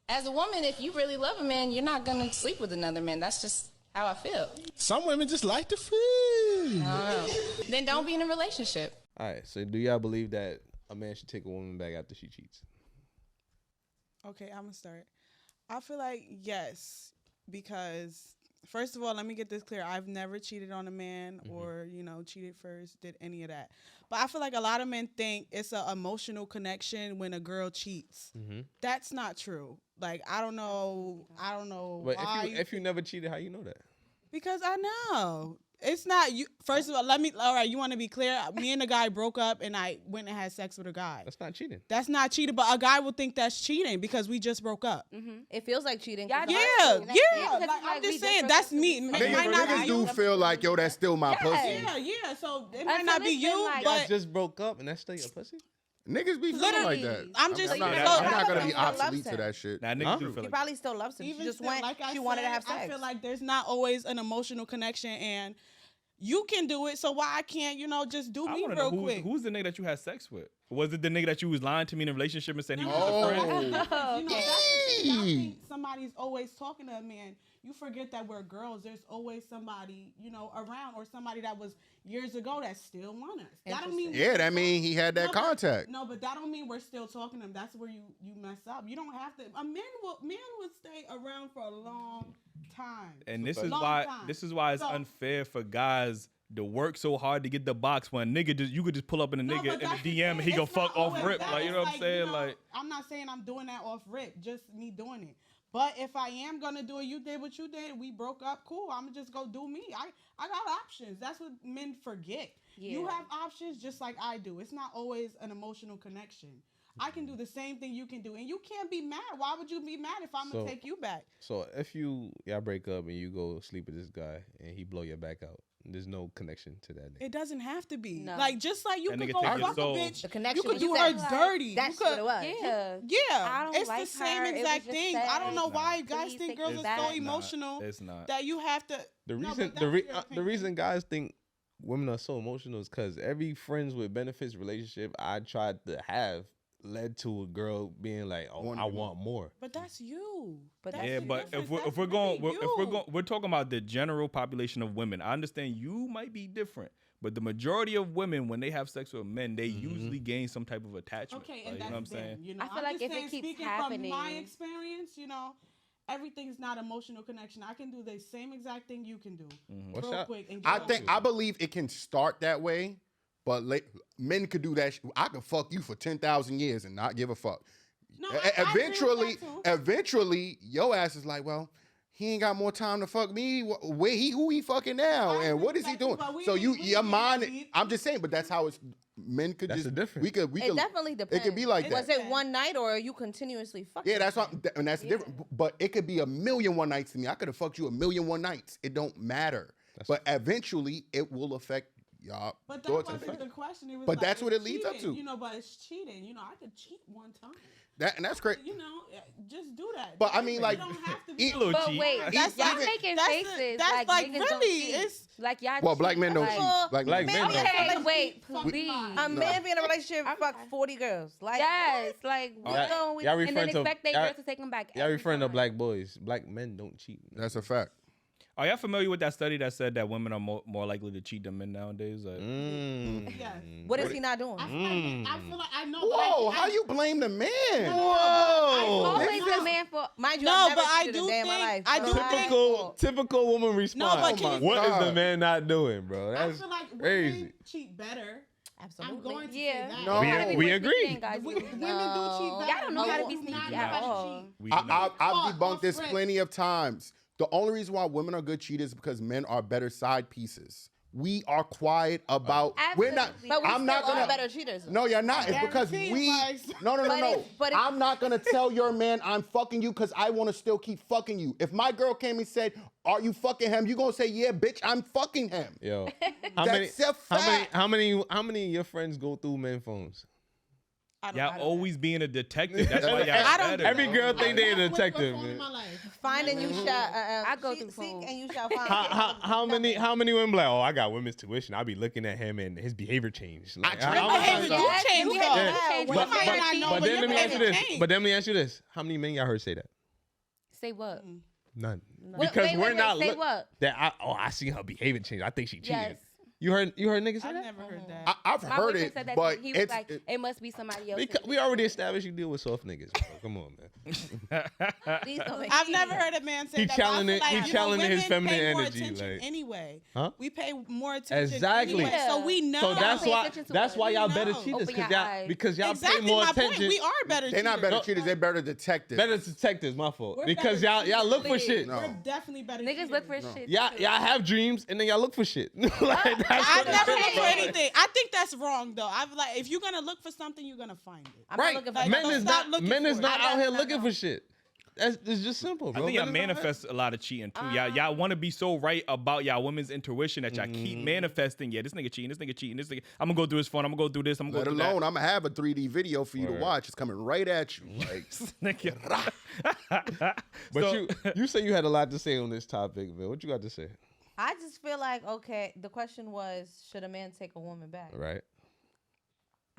as a woman, if you really love a man, you're not gonna sleep with another man. That's just how I feel. Some women just like the food. Then don't be in a relationship. All right, so do y'all believe that a man should take a woman back after she cheats? Okay, I'm gonna start. I feel like yes, because first of all, let me get this clear. I've never cheated on a man or, cheated first, did any of that. But I feel like a lot of men think it's an emotional connection when a girl cheats. That's not true. Like, I don't know But why. if you never cheated, how you know that? Because I know. It's not you. First of all, all right, you want to be clear? Me and the guy broke up and I went and had sex with a guy. That's not cheating. That's not cheating, but a guy will think that's cheating because we just broke up. It feels like cheating. Yeah, 'cause Yeah, I- yeah. because Like, it's like I'm we just just saying, broke that's up, so me. we It fucking might not Niggas be do you. feel like, yo, that's still my pussy. Yeah. So it I might feel not be it's been you, like- Y'all but just broke up and that's still your pussy? Niggas be feeling like that. I'm just I'm not, saying. I'm not gonna so- be obsolete to that shit. Nah, niggas Huh? do feel He like probably still loves him. She even just still, went. like I she wanted to said, have sex. I feel like there's not always an emotional connection, and you can do it. So why I can't, just do I me want to real know quick? who's the nigga that you had sex with? Was it the nigga that you was lying to me in a relationship and said he was a friend? That's the thing. I don't think somebody's always talking to a man. You forget that we're girls. There's always somebody, around, or somebody that was years ago that still want us. That don't mean Yeah, that mean he had that contact. No, but that don't mean we're still talking to them. That's where you mess up. You don't have to. A man will stay around for a long time. And this is Long why time. it's So- unfair for guys to work so hard to get the box when a nigga you could just pull up in a No, nigga but in the that's DM and he thing. go It's not fuck off always rip. that. Like, you know It's what I'm saying? like, I'm not saying I'm doing that off rip, just me doing it. But if I am gonna do it, you did what you did, we broke up, cool. I'm just go do me. I got options. That's what men forget. You Yeah. have options just like I do. It's not always an emotional connection. I can do the same thing you can do, and you can't be mad. Why would you be mad if I'm gonna take you back? So if y'all break up and you go sleep with this guy and he blow your back out, there's no connection to that nigga. It doesn't have to be. No. Like, just like you That could nigga go take your fuck a soul. bitch. The connection You could was do set. her dirty. That's You could, what it was. Yeah. Yeah, I don't it's like the same her. It was exact just thing. sad. I don't know It's why not. guys Please think take girls it are back. so It's not. emotional It's not. that you have to. The No, reason but that's your the opinion. reason guys think women are so emotional is because every friends with benefits relationship I tried to have led to a girl being like, "Oh, I want more." But that's you. But That's Yeah, the but difference. if That's we're going really you. we're talking about the general population of women. I understand you might be different, but the majority of women when they have sex with men, they usually gain some type of attachment. Okay, Like, and you know what I'm that's them. saying? You know, I feel I'm like just if it saying, keeps speaking from my happening- experience, everything's not emotional connection. I can do the same exact thing you can do What's real up? quick. And get I believe it can start that way, but men could do that. I could fuck you for 10,000 years and not give a fuck. No, I agree with that too. Eventually, your ass is like, well, he ain't got more time to fuck me. Who he fucking now, and what is he doing? So your mind. I'm just saying, but that's how it's. Men could That's just. the difference. We could. It definitely depends. It could be like that. Was it one night or are you continuously fucking? Yeah, that's what. And that's different. But it could be 1,000,000 one nights to me. I could have fucked you 1,000,000 one nights. It don't matter. But eventually, it will affect y'all. But that wasn't the question. It was but like, that's what it leads cheating, up to. You know, but it's cheating. You know, I could cheat one time. And that's great. You know, just do that. But I mean, like, you don't have to be. But wait, y'all making faces. That's like niggas really. don't cheat. It's like y'all. Well, black men don't cheat. Black men don't Okay, cheat. wait, please. A man be in a relationship, fuck 40 girls. Like, Yes, like what going with, y'all and then referring to- expect they y'all- girls to take them back. Y'all every referring to time. black boys. Black men don't cheat. That's a fact. Are y'all familiar with that study that said that women are more likely to cheat than men nowadays? Like, yes. what is he not doing? I feel like I know. Whoa, but how you blame the man? Always the man for. Mind you, No, I've never but I cheated do a day in my life. think- I so do think- Typical woman response. No, but can you- What is God. the man not doing, bro? I That's feel like crazy. women cheat better. Absolutely. I'm going to Yeah. say that. No. Gotta be We more agree. sneaky, guys. Women do cheat better. Y'all don't know how to be You do sneaky not know at how to all. cheat. we know. I've debunked off this script. plenty of times. The only reason why women are good cheaters is because men are better side pieces. We are quiet about. We're not. Absolutely. But we I'm not still gonna. are better cheaters. No, you're not. It's because Guarantee we. you, No. But if- I'm not gonna tell your man I'm fucking you because I want to still keep fucking you. If my girl came and said, "Are you fucking him?" You gonna say, "Yeah, bitch, I'm fucking him." Yo, That's a fact. how many of your friends go through men phones? Y'all always being a detective. That's why y'all I don't- better. Every bro. girl think they a I've never detective, went for a phone in man. my life. Find and you shall. I go through seek phones. and you shall find. How many women be like, oh, I got women's tuition. I'll be looking at him and his behavior changed. Like, Behavior do Yes, change you though. can change. What But- if I but- not know, But but then your let me ask you behavior this. changed? But then let me ask you this. How many men y'all heard say that? Say what? None. Wait, Because wait, we're wait, not say what? I see her behavior change. I think she cheated. Yes. You heard niggas say I've that? never heard that. I've My heard boyfriend it, said that but he was it's. like, it must be somebody else. Because we already established you deal with soft niggas, bro. Come on, man. Please don't make I've me- never heard a man say He that. but I challenging feel it- like, he you know, challenging his women feminine pay more energy, attention like- anyway. Huh? We pay more attention. Exactly. Anyway, so we know. So that's pay why attention to that's it. why y'all We better know. cheaters Open your eyes. because y'all exactly pay more my attention. point. We are better. They're not cheaters. better cheaters. They're better detectives. Better detectives, my fault. We're Because better y'all look for cheaters. shit. No. We're definitely better. Niggas look for cheaters. shit. Y'all have dreams and then y'all look for shit. Like, that's I what never it look is. for anything. I think that's wrong though. I've like if you're gonna look for something, you're gonna find it. I'm not Right. looking for Like, Men don't is stop not looking men is for not it. out here not looking know. for shit. It's just simple, bro. I think y'all Men is not manifest a lot of cheating too. Y'all want to be so right about y'all women's intuition that y'all keep manifesting. Yeah, this nigga cheating. This nigga cheating. This nigga. I'm gonna go through his phone. I'm gonna go through this. I'm gonna Let go through alone, I'm gonna have a 3D video for you to Word. watch. It's coming right at you. Like, that. But So- you say you had a lot to say on this topic, man. What you got to say? I just feel like, okay, the question was, should a man take a woman back? Right.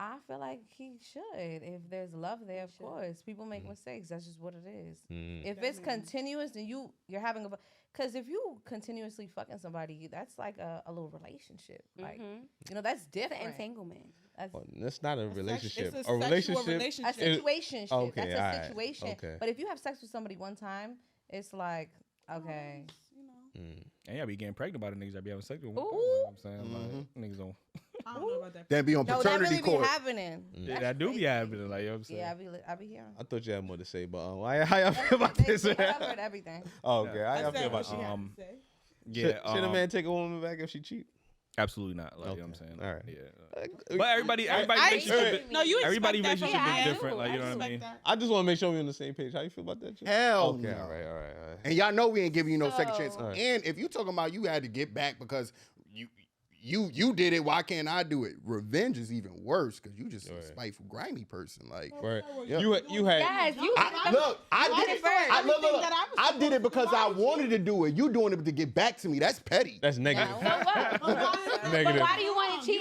I feel like he should. If there's love there, of course. People make mistakes. That's just what it is. If it's continuous, then you're having a... Because if you continuously fucking somebody, that's like a little relationship. Like, you know, that's It's an different. entanglement. That's Well, that's not a relationship. It's a A sexual relationship. a situationship. Okay, That's a alright, situation. okay. But if you have sex with somebody one time, it's like, okay. And y'all be getting pregnant by the niggas that be having sex with. Ooh. You know what I'm saying? Like, niggas don't. I don't know about that. then be on No, that paternity really be court. happening. Yeah, that do be happening. Like, you know what I'm saying? Yeah, I be here. I thought you had more to say, but how y'all feel about this? They covered everything. Oh, okay. How y'all That's feel what about she that? had to say. Yeah, Should a man take a woman back if she cheat? absolutely not. Like, you know what I'm saying? Like, All right. Yeah. But everybody I relationship. no, you Everybody expect that relationship from is a man. different, like, you know what I expect mean? that. I just want to make sure we're on the same page. How you feel about that? Joe? Hell Okay, no. all right. And y'all know we ain't giving you no second chance. Alright. And if you talking about you had to get back because you did it, why can't I do it? Revenge is even worse because you just a spiteful, grimy person. Like, Right. Yeah. You had Yes, you. I did it. first. I did it because I wanted to do it. You doing it to get back to me. That's petty. that's negative. So what? But Negative. why do you want to cheat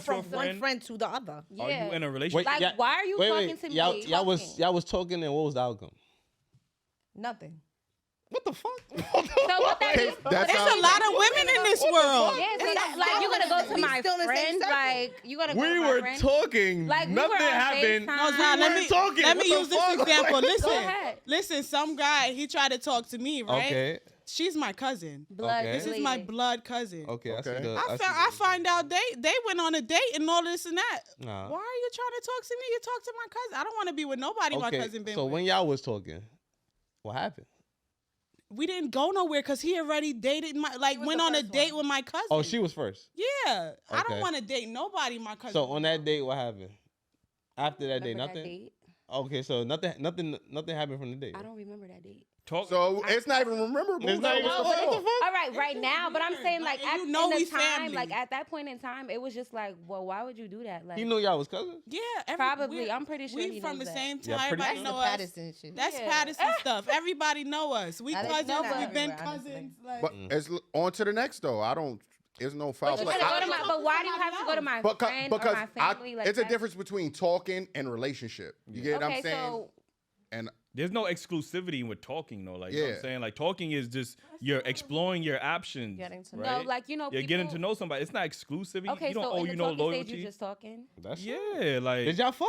talking to a from one friend? friend to the other. Are Yeah. you in a relationship? Like, why are you talking to me? Y'all was talking, and what was the outcome? Nothing. What the fuck? So what that means? That's There's a lot of women in this world. Yeah, so that, like you gonna go to my friend, like you gonna go We to my were friend. talking. Like, we were nothing on happened. FaceTime. No, We Zah, weren't talking. let me What use the this fuck? example. Listen, ahead. listen. Some guy, he tried to talk to me, right? Okay. She's my cousin. Blood Okay. This is my related. blood cousin. Okay. Okay. I find out they went on a date and all this and that. Nah. Why are you trying to talk to me? You talk to my cousin. I don't want to be with nobody my cousin been So with. when y'all was talking, what happened? We didn't go nowhere because he already dated went on a date with my cousin. Oh, she was first. Yeah. I Okay. don't want to date nobody my cousin. So on that date, what happened? After that date, Remember that nothing. date? Okay, so nothing happened from the date. I don't remember that date. So it's not even memorable. It's not even- So what the fuck? All right now, but I'm weird. saying like Like, at you know in we the time, family. like at that point in time, it was just like, well, why would you do that? Like, He knew y'all was cousins. Yeah, Probably. I'm pretty sure we he from knows the that. same Yeah, time. pretty Everybody sure. know That's us. Patterson shit. That's Yeah. Patterson stuff. Everybody know us. We I didn't cousins. know that. We've been Honestly. cousins. Like, But it's on to the next though. I don't. There's no foul But, you play. gotta go to my, but why do you have to go to my friend or my family? Like it's a that? difference between talking and relationship. You get what Okay, I'm saying? so And There's no exclusivity with talking though. Like you know what Yeah. I'm saying, like talking is just you're exploring your options. Getting to know. right? No, like, you know, you're getting to people- know somebody. It's not exclusivity. okay, you don't so owe in you the no talking loyalty. stage, you just talking. That's Yeah, like Did y'all fuck?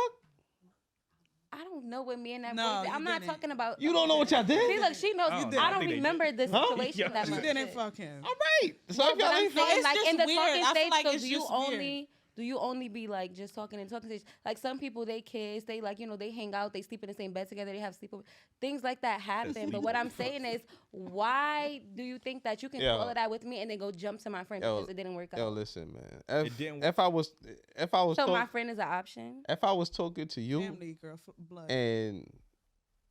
I don't know what me and that No, boy did. you I'm not didn't. talking about. You don't know what y'all See, did? look, she knows. I don't I know. I don't think they remember the Huh? situation Yeah. that you much. didn't fuck him. All right. So No, if but y'all I'm ain't saying, It's like just in the weird. talking I feel stage, like so it's do you just only do you only be like just talking and talking stage? Like some people, they kiss, they like they hang out, they sleep in the same bed together, they have sleepover, things like that happen. But what I'm saying is, why do you think that you can do Yo. all of that with me and then go jump to my friend because it didn't work out? Yo, listen, man. It didn't If I was So my friend is an option. if I was talking to you Family, girl, blood. and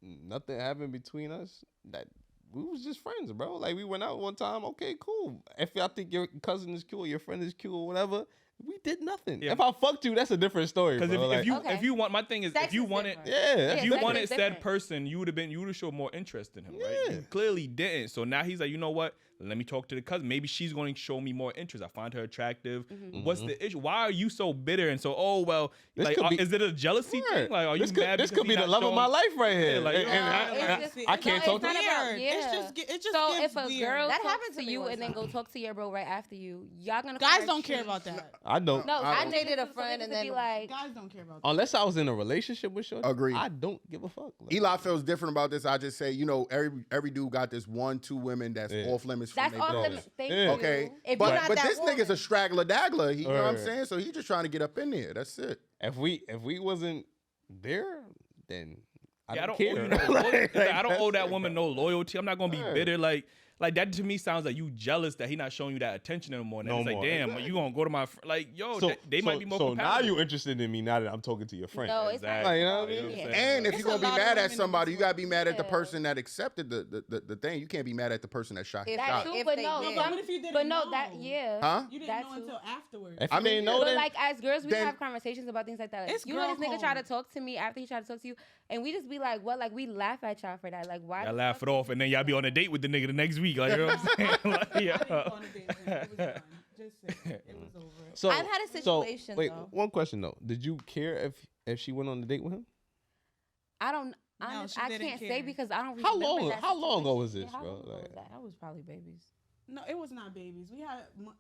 nothing happened between us, that we was just friends, bro. Like we went out one time. Okay, cool. If y'all think your cousin is cool, your friend is cool, or whatever, we did nothing. Yeah. If I fucked you, that's a different story. because Bro. if you Okay. if you want, my thing is Sex if you is wanted. different. yeah, If you sex wanted is said different. person, you would have showed more interest in him, right? Yeah. You clearly didn't. So now he's like, you know what? Let me talk to the cousin. Maybe she's going to show me more interest. I find her attractive. What's the issue? Why are you so bitter and so? Oh well, This like could be- is it a jealousy thing? Like are you this could, mad? This because could be he the not love of showing- my life right here. Yeah, like, And you know, it's just- I can't no, talk to it's not you. about- It's yeah. just it just So gives if a weird. girl That talks happened to to me you one and then time. go talk to your bro right after you, y'all gonna Guys find don't care change. about that. I don't. No, I so dated a niggas friend and would be then- like, Guys don't care about that. Unless I was in a relationship with Shorty, Agreed. I don't give a fuck. Like, Eli feels different about this. I just say, every dude got this 1-2 women that's Yeah. off limits from that's their off bros. limits. Thank Yeah. you. Okay, If but you're not that this woman. nigga's a straggler daggler. You know what I'm Right. saying? So he just trying to get up in there. That's it. if we wasn't there, then I Yeah, don't I care. don't owe you no loyalty. Like, I don't owe that's that it. woman no loyalty. I'm not gonna be Right. bitter. Like that to me sounds like you jealous that he not showing you that attention anymore. And No it's like, more. damn, Exactly. you gonna go to my like, yo, So they might be more So now compatible. you interested in me now that I'm talking to your friend. No, it's not. Exactly. Like, you know what I You mean? what I'm Yeah. saying? And if It's you're gonna a be lot of mad women at in somebody, this you gotta be mad at the Yeah. person that accepted the thing. You can't be mad at the person that shot. If That Shot. too, If but they no, did. But what if you didn't but no, know? that yeah. Huh? You didn't That know too. until afterwards. If I you mean, didn't know But that, like as girls, we then- have conversations about things like that. Like, It's you know, this girl nigga tried to code. talk to me after he tried to talk to you, and we just be like, what? Like we laugh at y'all for that. Like why? Y'all the laugh fuck it off, and then y'all be on a date with the nigga the next week. Like, you know what I'm saying? Like, I didn't yeah. go on a date with him. It was done. Just say it was over. so I've had a situation, Wait, though. one question though. Did you care if she went on a date with him? I don't. No, Honest, she I didn't can't care. say because I don't. How remember long- that how long ago was situation. this, Yeah, how bro? long ago was Like- that? That was probably babies. No, it was not babies.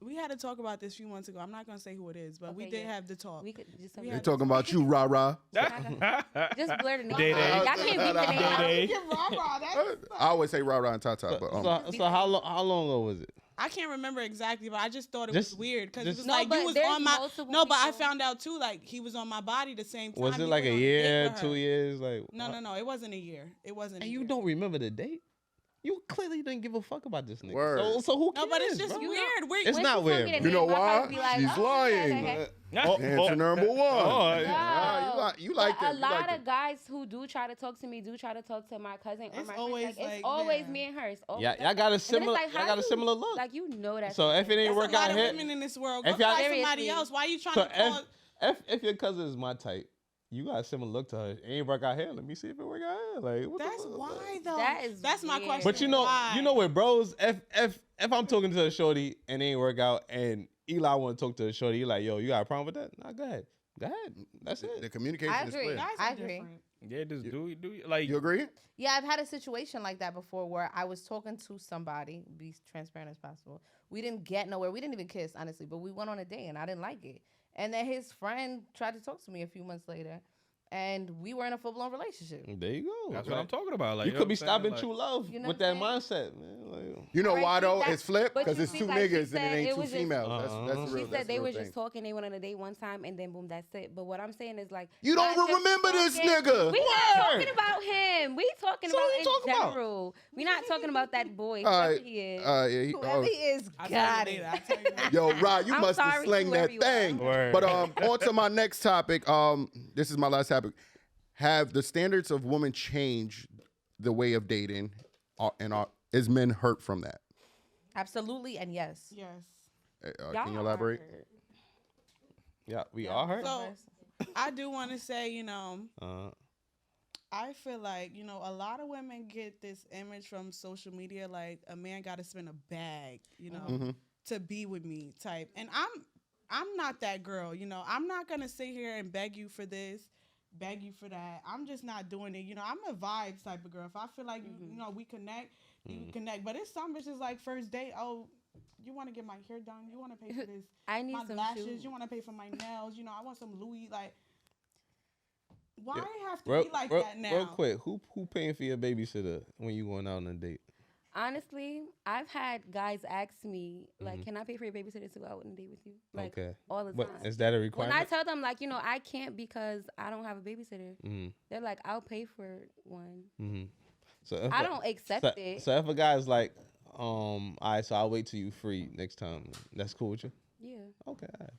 We had to talk about this a few months ago. I'm not gonna say who it is, but we Okay, did yeah. have the talk. We could just. We They had talking about you, rah rah. Just blur the name. Day Day. Y'all can't beat the name out. Day. I always say rah rah and tata, but So how long ago was it? I can't remember exactly, but I just thought it Just- was weird because it just- was No, like but you was there's on my. multiple No, but I people. found out too. Like he was on my body the same time. Was it he like went a on date year, with 2 her. years? Like No, it wasn't a year. It wasn't. And a you year. don't remember the date? You clearly didn't give a fuck about this nigga. Word. So who cares? No, but it's just bro? weird. It's When not she told weird, me the bro. You know name, I'll why? probably be like, She's oh, lying. okay. Answer number one. Oh, You like But that. a lot of guys who do try to talk to me do try to talk to my cousin or It's my always friend. Like, like it's always that. me and her. It's always Yeah, y'all got a similar. like, Y'all how got a you- similar look. Like you know that. So if it ain't There's work a lot out of here, women in this world. Go If y'all- find somebody Seriously. else. Why you trying so to call? if your cousin is my type, you got a similar look to her. It ain't work out here. Let me see if it work out here. Like what That's the fuck? why though. That's my weird. question. But you know, Why? with bros, if I'm talking to a shorty and it ain't work out, and Eli want to talk to a shorty, he like, yo, you got a problem with that? Nah, go ahead. That's it. The communication I is agree. clear. Guys I are agree. different. Yeah, just do you like You agree? Yeah, I've had a situation like that before where I was talking to somebody, be transparent as possible. We didn't get nowhere. We didn't even kiss, honestly, but we went on a date and I didn't like it. And then his friend tried to talk to me a few months later. And we were in a full-blown relationship. There you go. That's what I'm talking about. Like You know could be what I'm saying? stopping Like, true love You know with what that I'm saying? mindset, man. Like, You know Right, why see, though? that- It's flipped but because you it's see, two like, she niggas and said it ain't it two was just- females. That's She real. said they were thing. just talking. They went on a date one time, and then boom, that's it. But what I'm saying is like You don't not just remember this talking- nigga. We not Word. talking about him. We talking So about what in you talking about? general. We not talking about that boy. All Whoever right. he is. Yeah, Whoever he is, I got tell you it. later. I tell you later. Yo, Rod, you I'm must have sorry, slanged whoever that you are. thing. Word. But on to my next topic. This is my last topic. Have the standards of women changed the way of dating, is men hurt from that? Absolutely, and yes. Yes. Can you elaborate? Are- yeah, we all hurt. So I do want to say, you know, Uh, I feel like, you know, a lot of women get this image from social media like a man got to spend a bag, you know, to be with me type. And I'm not that girl, you know. I'm not going to sit here and beg you for this, beg you for that. I'm just not doing it. You know, I'm a vibes type of girl. If I feel like, you know, we connect, you connect. But it's some bitches like first date, oh, you want to get my hair done? You want to pay for this? I need my some lashes? shoes. You want to pay for my nails? You know, I want some Louis. Like, why it have to real, be like real, that now? real quick, who paying for your babysitter when you going out on a date? Honestly, I've had guys ask me, like, can I pay for your babysitter to go out on a date with you? Like, Okay. all the What, time. is that a When requirement? I tell them, like, you know, I can't because I don't have a babysitter, they're like, I'll pay for one. So if I don't accept it. So if a guy's like, all right, so I'll wait till you free next time. That's cool with you? Yeah. Okay. All right.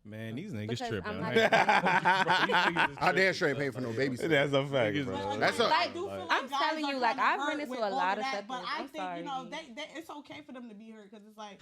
man, these niggas Because tripping. I'm man. not- I damn sure ain't paying for no babysitter. That's a fact, Niggas- bro. That's a- I do feel like I'm guys telling are you, like, kinda I've hurt run into with a all lot of that, but subjects. I I'm think, you know, sorry. it's okay for them to be hurt because it's like,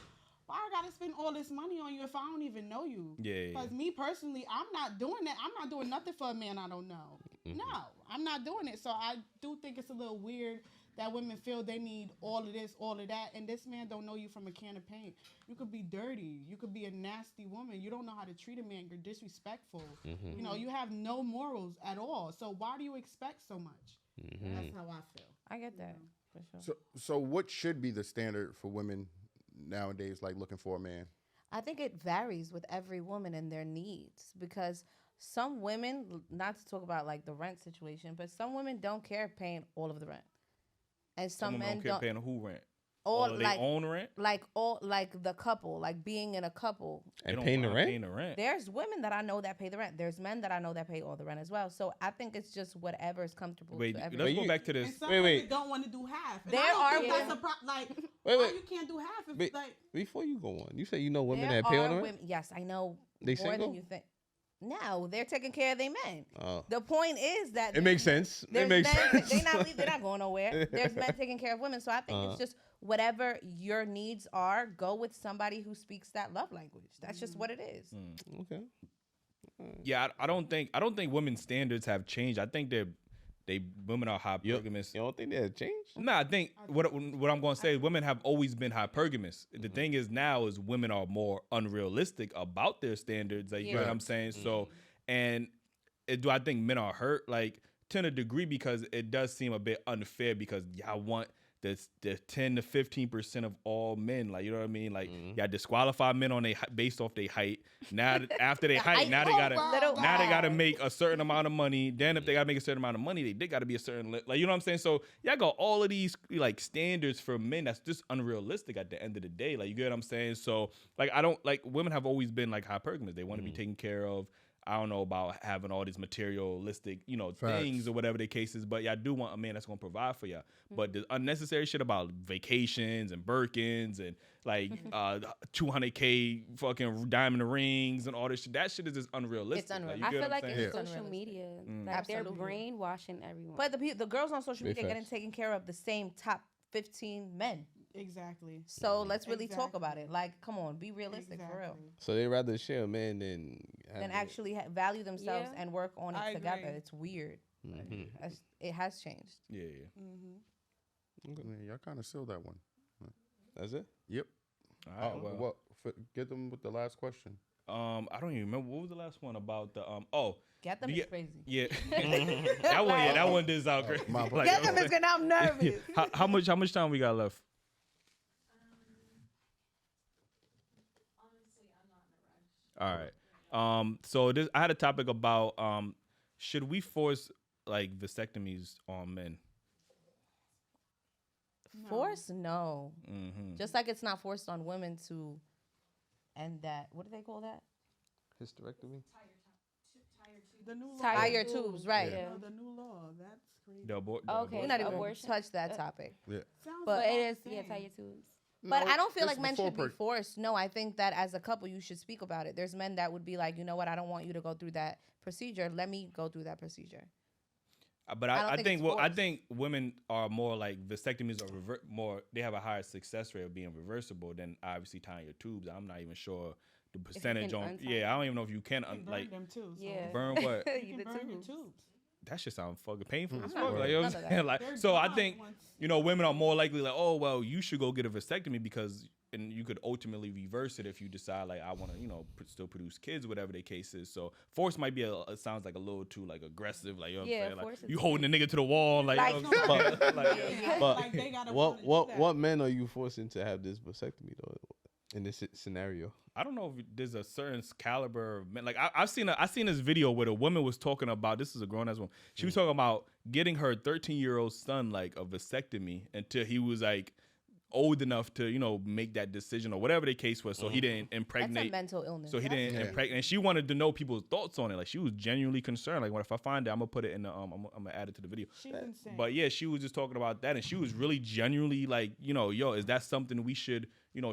why I gotta spend all this money on you if I don't even know you? Yeah. Because me personally, I'm not doing that. I'm not doing nothing for a man I don't know. No, I'm not doing it. So I do think it's a little weird that women feel they need all of this, all of that, and this man don't know you from a can of paint. You could be dirty. You could be a nasty woman. You don't know how to treat a man. You're disrespectful. You know, you have no morals at all. So why do you expect so much? That's how I feel. I get that, for sure. So what should be the standard for women nowadays, like looking for a man? I think it varies with every woman and their needs because some women, not to talk about like the rent situation, but some women don't care paying all of the rent. And some Some men don't care paying who rent. all Or they like own rent. like the couple, like being in a couple. They And don't paying the mind rent? Paying the rent. There's women that I know that pay the rent. There's men that I know that pay all the rent as well. So I think it's just whatever is comfortable Wait, to let's everyone. go back to And this. some Wait, women wait. don't want to do half. And There I don't are think that's women- like, Wait, why wait. you can't do half? If, Wait, like, before you go on, you say you know women There that pay on are the rent? women. Yes, I know They more single? than you think. No, they're taking care of their men. Oh. The point is that It makes sense. It there's makes men, sense. They're not going nowhere. There's men taking care of women. So I think it's just whatever your needs are, go with somebody who speaks that love language. That's just what it is. Okay. Yeah, I don't think women's standards have changed. I think women are hypergamous. You don't think that changed? No, I think what I'm going to say is women have always been hypergamous. The thing is now is women are more unrealistic about their standards. Like, you know what I'm saying? So, and do I think men are hurt? Like, to a degree, because it does seem a bit unfair because y'all want the 10 to 15% of all men. Like, you know what I mean? Like, y'all disqualify men on based off their height. Now, after they height, now they gotta make a certain amount of money. Then if they gotta make a certain amount of money, they gotta be a certain, like, you know what I'm saying? So y'all got all of these like standards for men that's just unrealistic at the end of the day. Like, you get what I'm saying? So like, I don't like, women have always been like hypergamous. They want to be taken care of. I don't know about having all these materialistic, you know, things or whatever the case is, but y'all do want a man that's gonna provide for y'all. But the unnecessary shit about vacations and Birkins and like 200K fucking diamond rings and all this shit, that shit is just unrealistic. It's unrealistic. Like, I you feel get what like I'm it's saying? social media. Like Absolutely. they're brainwashing everyone. But the girls on social media Big getting facts. taken care of the same top 15 men. exactly. So let's really talk Exactly. about it. Like, come on, be realistic for real. Exactly. So they rather share a man than have And a- actually value themselves Yeah. and work on it I together. agree. It's weird. It has changed. Yeah. Yeah, y'all kind of sealed that one. That's it. Yep. All right, well. Get them with the last question. I don't even remember what was the last one about the Get them is crazy. Yeah, that one did sound crazy. Like, Get them is good. I'm nervous. how much time we got left? Honestly, I'm not in a rush. All right. So I had a topic about should we force like vasectomies on men? Force? No. Mm-hmm. Just like it's not forced on women to end that. What do they call that? Hysterectomy. The new law. Tie your tubes, right. Yeah. The new law. That's crazy. Okay. We're not even Abortion. touch that topic. Yeah. Sounds But like But it is, the yeah, same. tie your tubes. But No, I don't feel that's like men before should be forced. No, I think that as a couple, you should speak about it. There's men that would be like, you know what, I don't want you to go through that procedure. Let me go through that procedure. But I don't I think think it's well, I forced. think women are more like vasectomies are more. They have a higher success rate of being reversible than obviously tying your tubes. I'm not even sure the percentage can on. untie Yeah, I don't even know if you can Burn like them too. So Yeah. burn what. you can burn your tubes. That shit sound fucking painful as not fuck. doing Like, you know none what I'm of saying? that. Like, They're so I gone think once- women are more likely like, oh well, you should go get a vasectomy because and you could ultimately reverse it if you decide like I want to still produce kids, whatever the case is. So force might be it sounds like a little too like aggressive, like you know what I'm saying? force Like is you holding the nigga to the wall, like, you know what I'm saying? Like, But Like, they gotta wanna do that. what men are you forcing to have this vasectomy though? In this scenario, I don't know if there's a certain caliber of men. Like I seen this video where the woman was talking about. This is a grown ass woman. She was talking about getting her 13-year-old son like a vasectomy until he was like old enough to make that decision or whatever the case was. So he didn't impregnate. That's a mental illness. So he didn't impregnate. And she wanted to know people's thoughts on it. Like she was genuinely concerned. Like, what if I find it? I'm gonna put it in the I'm gonna add it to the video. She's insane. But yeah, she was just talking about that, and she was really genuinely like, yo, is that something we should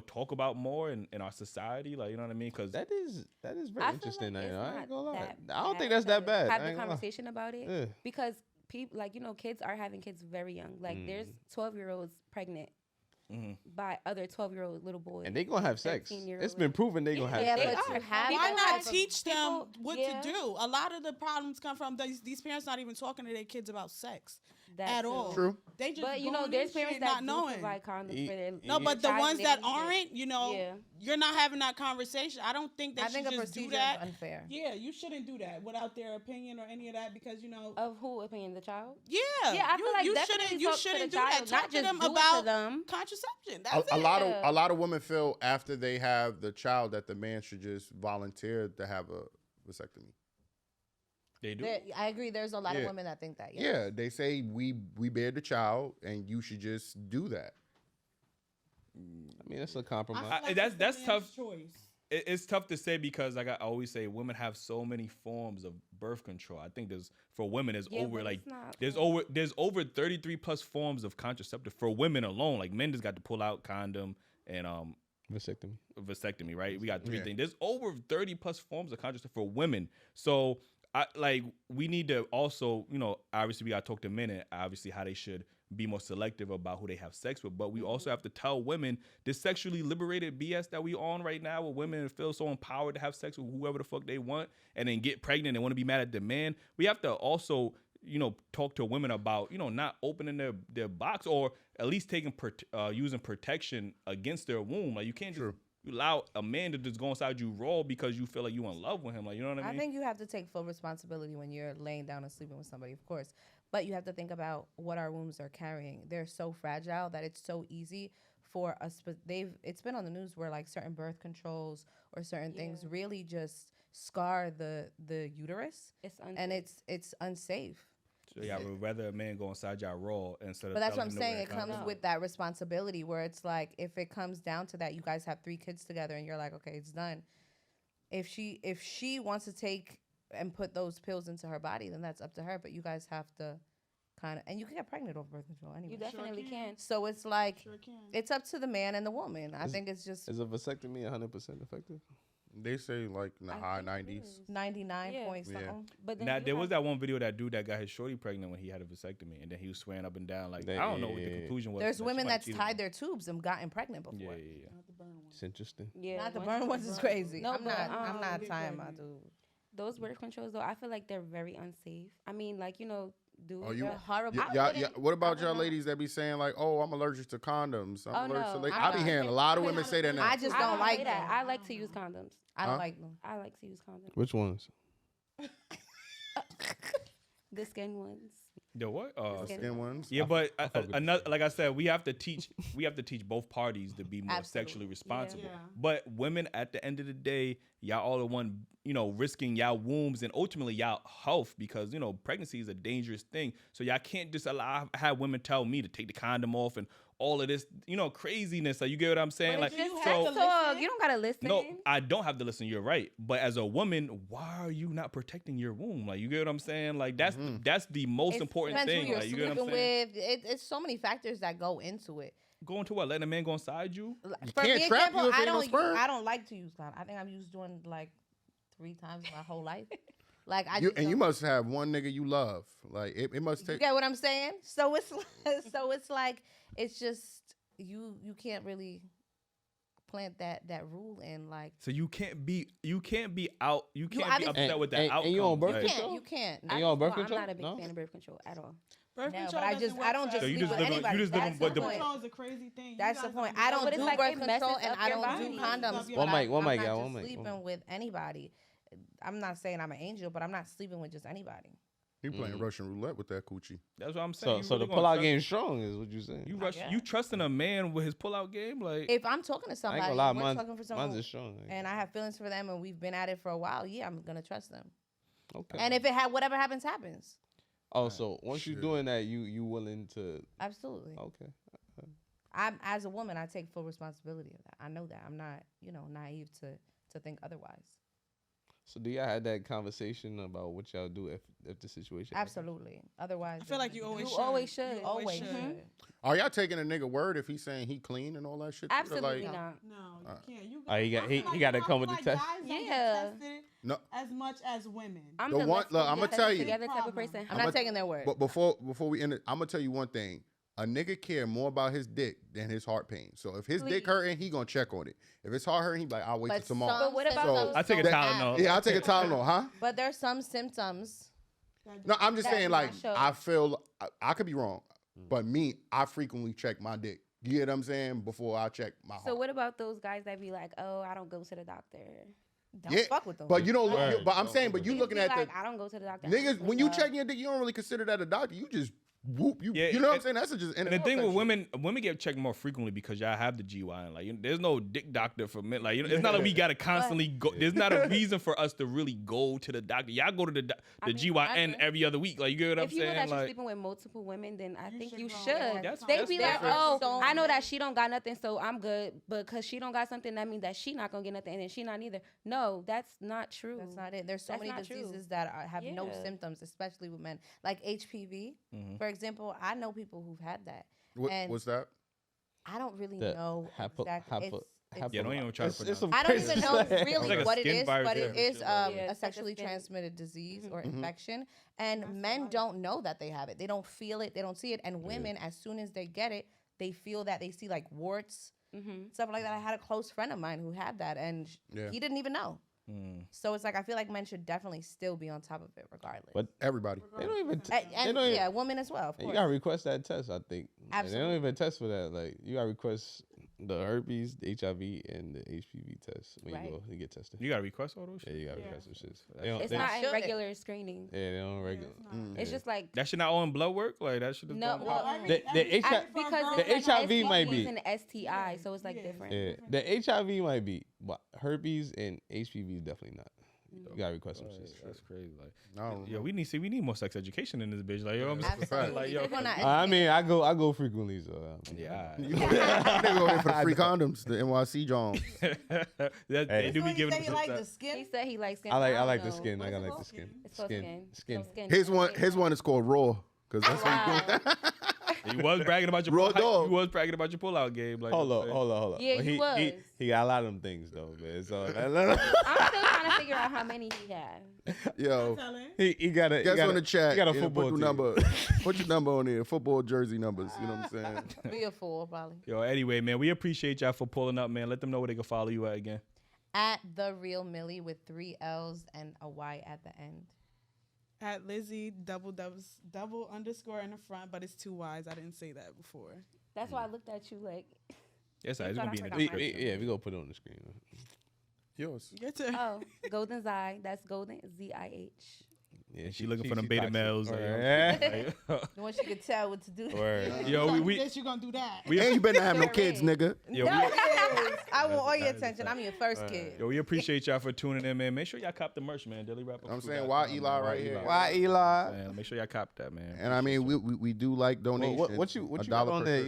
talk about more in our society? Like, you know what I mean? Because that is very I feel interesting. like it's I ain't not gonna lie. that I don't bad think that's that to bad. I Have the ain't gonna lie. conversation about it Yeah. because people, like kids are having kids very young. Like there's 12-year-olds pregnant by other 12-year-old little boys. And they gonna have sex. 13-year-old It's been proven they gonna have Yeah, sex. but you have People Why to not have a- teach them what yeah. to do? A lot of the problems come from these parents not even talking to their kids about sex That at too. all. True. They just But going there's in parents shit that not do knowing. provide condoms for their No, but the child ones and that they use it. aren't, Yeah. you're not having that conversation. I don't think they I should think a just do procedure that. is unfair. Yeah, you shouldn't do that without their opinion or any of that because Of who opinion? The child? yeah, Yeah, I feel like you definitely shouldn't talk to shouldn't the do that. child, Talk not to just them do it to about them. contraception. That's A it. lot of women feel after they have the child that the man should just volunteer to have a vasectomy. they do. I agree. There's a lot of Yeah. women that think that. Yes. Yeah, they say we bear the child and you should just do that. I mean, that's a compromise. I feel like that's it's the man's tough. Choice. It's tough to say because like I always say, women have so many forms of birth control. I think for women there's Yeah, over but like it's not- there's over 33 plus forms of contraceptive for women alone. Like men just got to pull out condom and vasectomy, right? We got three Yeah. things. There's over 30 plus forms of contraceptive for women. So we need to also, obviously we got to talk to men and obviously how they should be more selective about who they have sex with. But we also have to tell women this sexually liberated BS that we on right now where women feel so empowered to have sex with whoever the fuck they want and then get pregnant and want to be mad at the man. We have to also, talk to women about, not opening their box or at least taking using protection against their womb. Like you can't just allow a man to just go inside you raw because you feel like you in love with him. Like, you know what I mean? I think you have to take full responsibility when you're laying down and sleeping with somebody, of course. But you have to think about what our wombs are carrying. They're so fragile that it's so easy for us. But it's been on the news where like certain birth controls or certain things really just scar the uterus, It's unsafe. and it's unsafe. So yeah, I would rather a man go inside y'all raw instead of. But that's what I'm telling him to saying. It wear a comes condom. with that responsibility where it's like if it comes down to that, you guys have 3 kids together, and you're like, okay, it's done. If she wants to take and put those pills into her body, then that's up to her. But you guys have to kind of, and you can get pregnant over birth control anyway. You definitely can. So it's like can. it's up to the man and the woman. I think it's just Is a vasectomy 100% effective? They say like in the high 90s. 99 Yeah. point Yeah. something. But then Now you there was have- that one video of that dude that got his shorty pregnant when he had a vasectomy, and then he was swearing up and down like I don't know what the conclusion was. There's but women she that's cheated tied on their tubes and gotten pregnant him. before. Yeah. It's interesting. Yeah, Not the once burn you- ones is crazy. No, I'm but, not. I'm not get tying my pregnant. tube. Those birth controls though, I feel like they're very unsafe. I mean, like do. Oh, you They're horrible. Yeah. What about y'all ladies that be saying like, "Oh, I'm allergic to condoms"? I'm allergic to like, I be hearing a lot of women say that now. I just don't like that. that. I like to use condoms. I don't like them. I like to use condoms. Which ones? The skin ones. The what? Skin ones. Yeah, but another, like I said, we have to teach both parties to be more Absolutely. sexually responsible. Yeah. But women, at the end of the day, y'all all the one, risking y'all wombs and ultimately y'all health, because pregnancy is a dangerous thing. So y'all can't just have women tell me to take the condom off and all of this, craziness. Like, you get what I'm saying? But Like, do you So have to listen? you don't gotta listen. no, I don't have to listen. You're right. But as a woman, why are you not protecting your womb? Like, you get what I'm saying? Like, that's the most important Depends thing. who you're Like, you get what I'm sleeping saying? with. It's so many factors that go into it. Go into what? Letting a man go inside you? For can't me, trap example, you if I ain't no don't. sperm. I don't like to use condom. I think I've used one like 3 times my whole life. Like I You just and you don't- must have one nigga you love. Like it must You take. get what I'm saying? So it's like it's just you can't really plant that rule in like. So you can't be out. You can't be obviously- upset with the And outcome. you on birth Like, control? You can't. And you on birth I'm control? not a big No? fan of birth control at all. Birth No, control but I doesn't work don't for just So you sleep just with live on- anybody. you just live on That's what the the- Birth point. control is a crazy thing. That's You the guys point. don't I know. don't But it's do like birth it messes control and up I your don't do body. condoms. One but mic, one I'm mic, not yeah, just one mic, sleeping one- with anybody. I'm not saying I'm an angel, but I'm not sleeping with just anybody. You playing Russian roulette with that coochie. That's what I'm So saying. You so really the gonna pullout trust- game strong is what you saying. You trusting a man with his pullout game? Like, If I'm talking to I ain't somebody, gonna lie, and we're mine's, talking for someone, mine's is strong. and I have feelings for them, and we've been at it for a while, yeah, I'm gonna trust them. Okay. And if it had whatever happens, happens. Oh, so once you're doing that, you willing to? Absolutely. Okay. I'm as a woman, I take full responsibility of that. I know that. I'm not, naive to think otherwise. So do y'all have that conversation about what y'all do if the situation? Absolutely. Otherwise, I feel like you always You should. always should. You always should. should. Are y'all taking a nigga word if he's saying he clean and all that shit? Absolutely Like, not. No, you can't. You Oh, he got- I he- feel he gotta I come feel with the like test. guys don't get Yeah. tested No. as much as women. I'm The the one- let's look, get I'ma tested tell you. together type of Problem. person. I'm not taking their word. But before we end it, I'm gonna tell you one thing. A nigga care more about his dick than his heart pain. So if his dick Please. hurting, he gonna check on it. If his heart hurting, he be like, I'll wait till tomorrow. But what about So- those? I take a don't Tylenol. Yeah, I'll take a Tylenol, huh? But there's some symptoms. No, I'm just That's saying, not like, sure. I feel I could be wrong, but me, I frequently check my dick. You get what I'm saying? Before I check my heart. So what about those guys that be like, oh, I don't go to the doctor? Don't fuck with them. But you don't. Right. But I'm saying, but you Niggas looking be at like, the I don't go to the doctor. niggas when you checking your dick, you don't really consider that a doctor. You just whoop. You Yeah, you know what I'm and- saying? That's just. And the thing with women get checked more frequently because y'all have the GYN. Like, there's no dick doctor for men. Like, it's not like we gotta constantly go. There's not a reason for us to really go to the doctor. Y'all go to the GYN every other week. Like, you get what I'm If you know saying? that you're Like, sleeping with multiple women, then I think should you go should. all the That's- They that's be like, different. oh, I know that she don't got nothing, so I'm good. But because she don't got something, that means that she not gonna get nothing, and then she not neither. No, that's not true. That's not it. There's so That's many not true. diseases that have no Yeah. symptoms, especially with men. Like HPV, for example. I know people who've had that. And what's that? I don't really The know exactly. It's- yeah, don't even try to pronounce some I don't even crazy know stuff. really like a what it skin is, virus but or it is shit like that. Yeah, a it's like a sexually skin- transmitted disease or infection. And men don't know that they have it. They don't feel it. They don't see it. And women, as soon as they get it, they feel that they see like warts, stuff like that. I had a close friend of mine who had that, and he didn't even know. So it's like I feel like men should definitely still be on top of it, regardless. But Everybody. they don't even. And don't even- yeah, women as well. Of You course. gotta request that test, I think. Like, they Absolutely. don't even test for that. Like, you gotta request the herpes, the HIV, and the HPV test when Right. you go and get tested. you gotta request all those Yeah, shit. you gotta request some shit. They don't, It's they, not in should. regular screening. Yeah, they don't regular. It's just like That shit not on blood work. Like, that shit is No, going well, pop. The HIV because the it's like HIV might STDs be. and STI, so it's like different. Yeah, the HIV might be, but herpes and HPV is definitely not. You gotta request some shit. That's crazy. Like, No, yo, we need more sex education in this bitch. Like, yo, I'm Absolutely. like, yo, They're gonna I mean, I go frequently, so yeah, Nigga go in for the free condoms, the NYC Jones. they do be giving Say you like the them. He skin. said he likes skin. I don't like the know. skin. I What's it like the called? skin. It's called skin. Skin. So skin. His one is called Raw. Cause that's Wow. He was bragging about your Raw dog. He was bragging about your pullout game. Like, Hold up. Yeah, But he was. He got a lot of them things though, man. So I'm still trying to figure out how many he had. yo. he got a. Guess on the chat. He got a yeah, football put team. your number. Put your number on there. Football jersey numbers. You know what I'm saying? Be a fool, probably. Yo, anyway, man, we appreciate y'all for pulling up, man. Let them know where they can follow you at again. At the real Millie with 3 L's and a Y at the end. At Lizzie double underscore in the front, but it's 2 Y's. I didn't say that before. That's why I looked at you like. Yes, it's gonna be in the We gonna put it on the screen. Yours. Your turn. Oh, Golden Zai. That's Golden ZIH. Yeah, she looking for them beta toxic. males. Right. The one she could tell what to do. Yo, we Guess you gonna do that. And you better not have no kids, nigga. Yo, No, it is. I want all your attention. I'm your first kid. Yo, we appreciate y'all for tuning in, man. Make sure y'all cop the merch, man. Dailyrapupcrew.com. I'm saying, why Eli right here? Why Eli? Man, make sure y'all cop that, man. And I mean, we do like donations. What you $1 got on per there, shirt.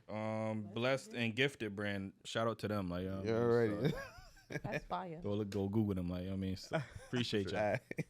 Eli? Blessed and Gifted brand. Shout out to them, like You already. That's fire. Go Google them, like I mean, so appreciate y'all.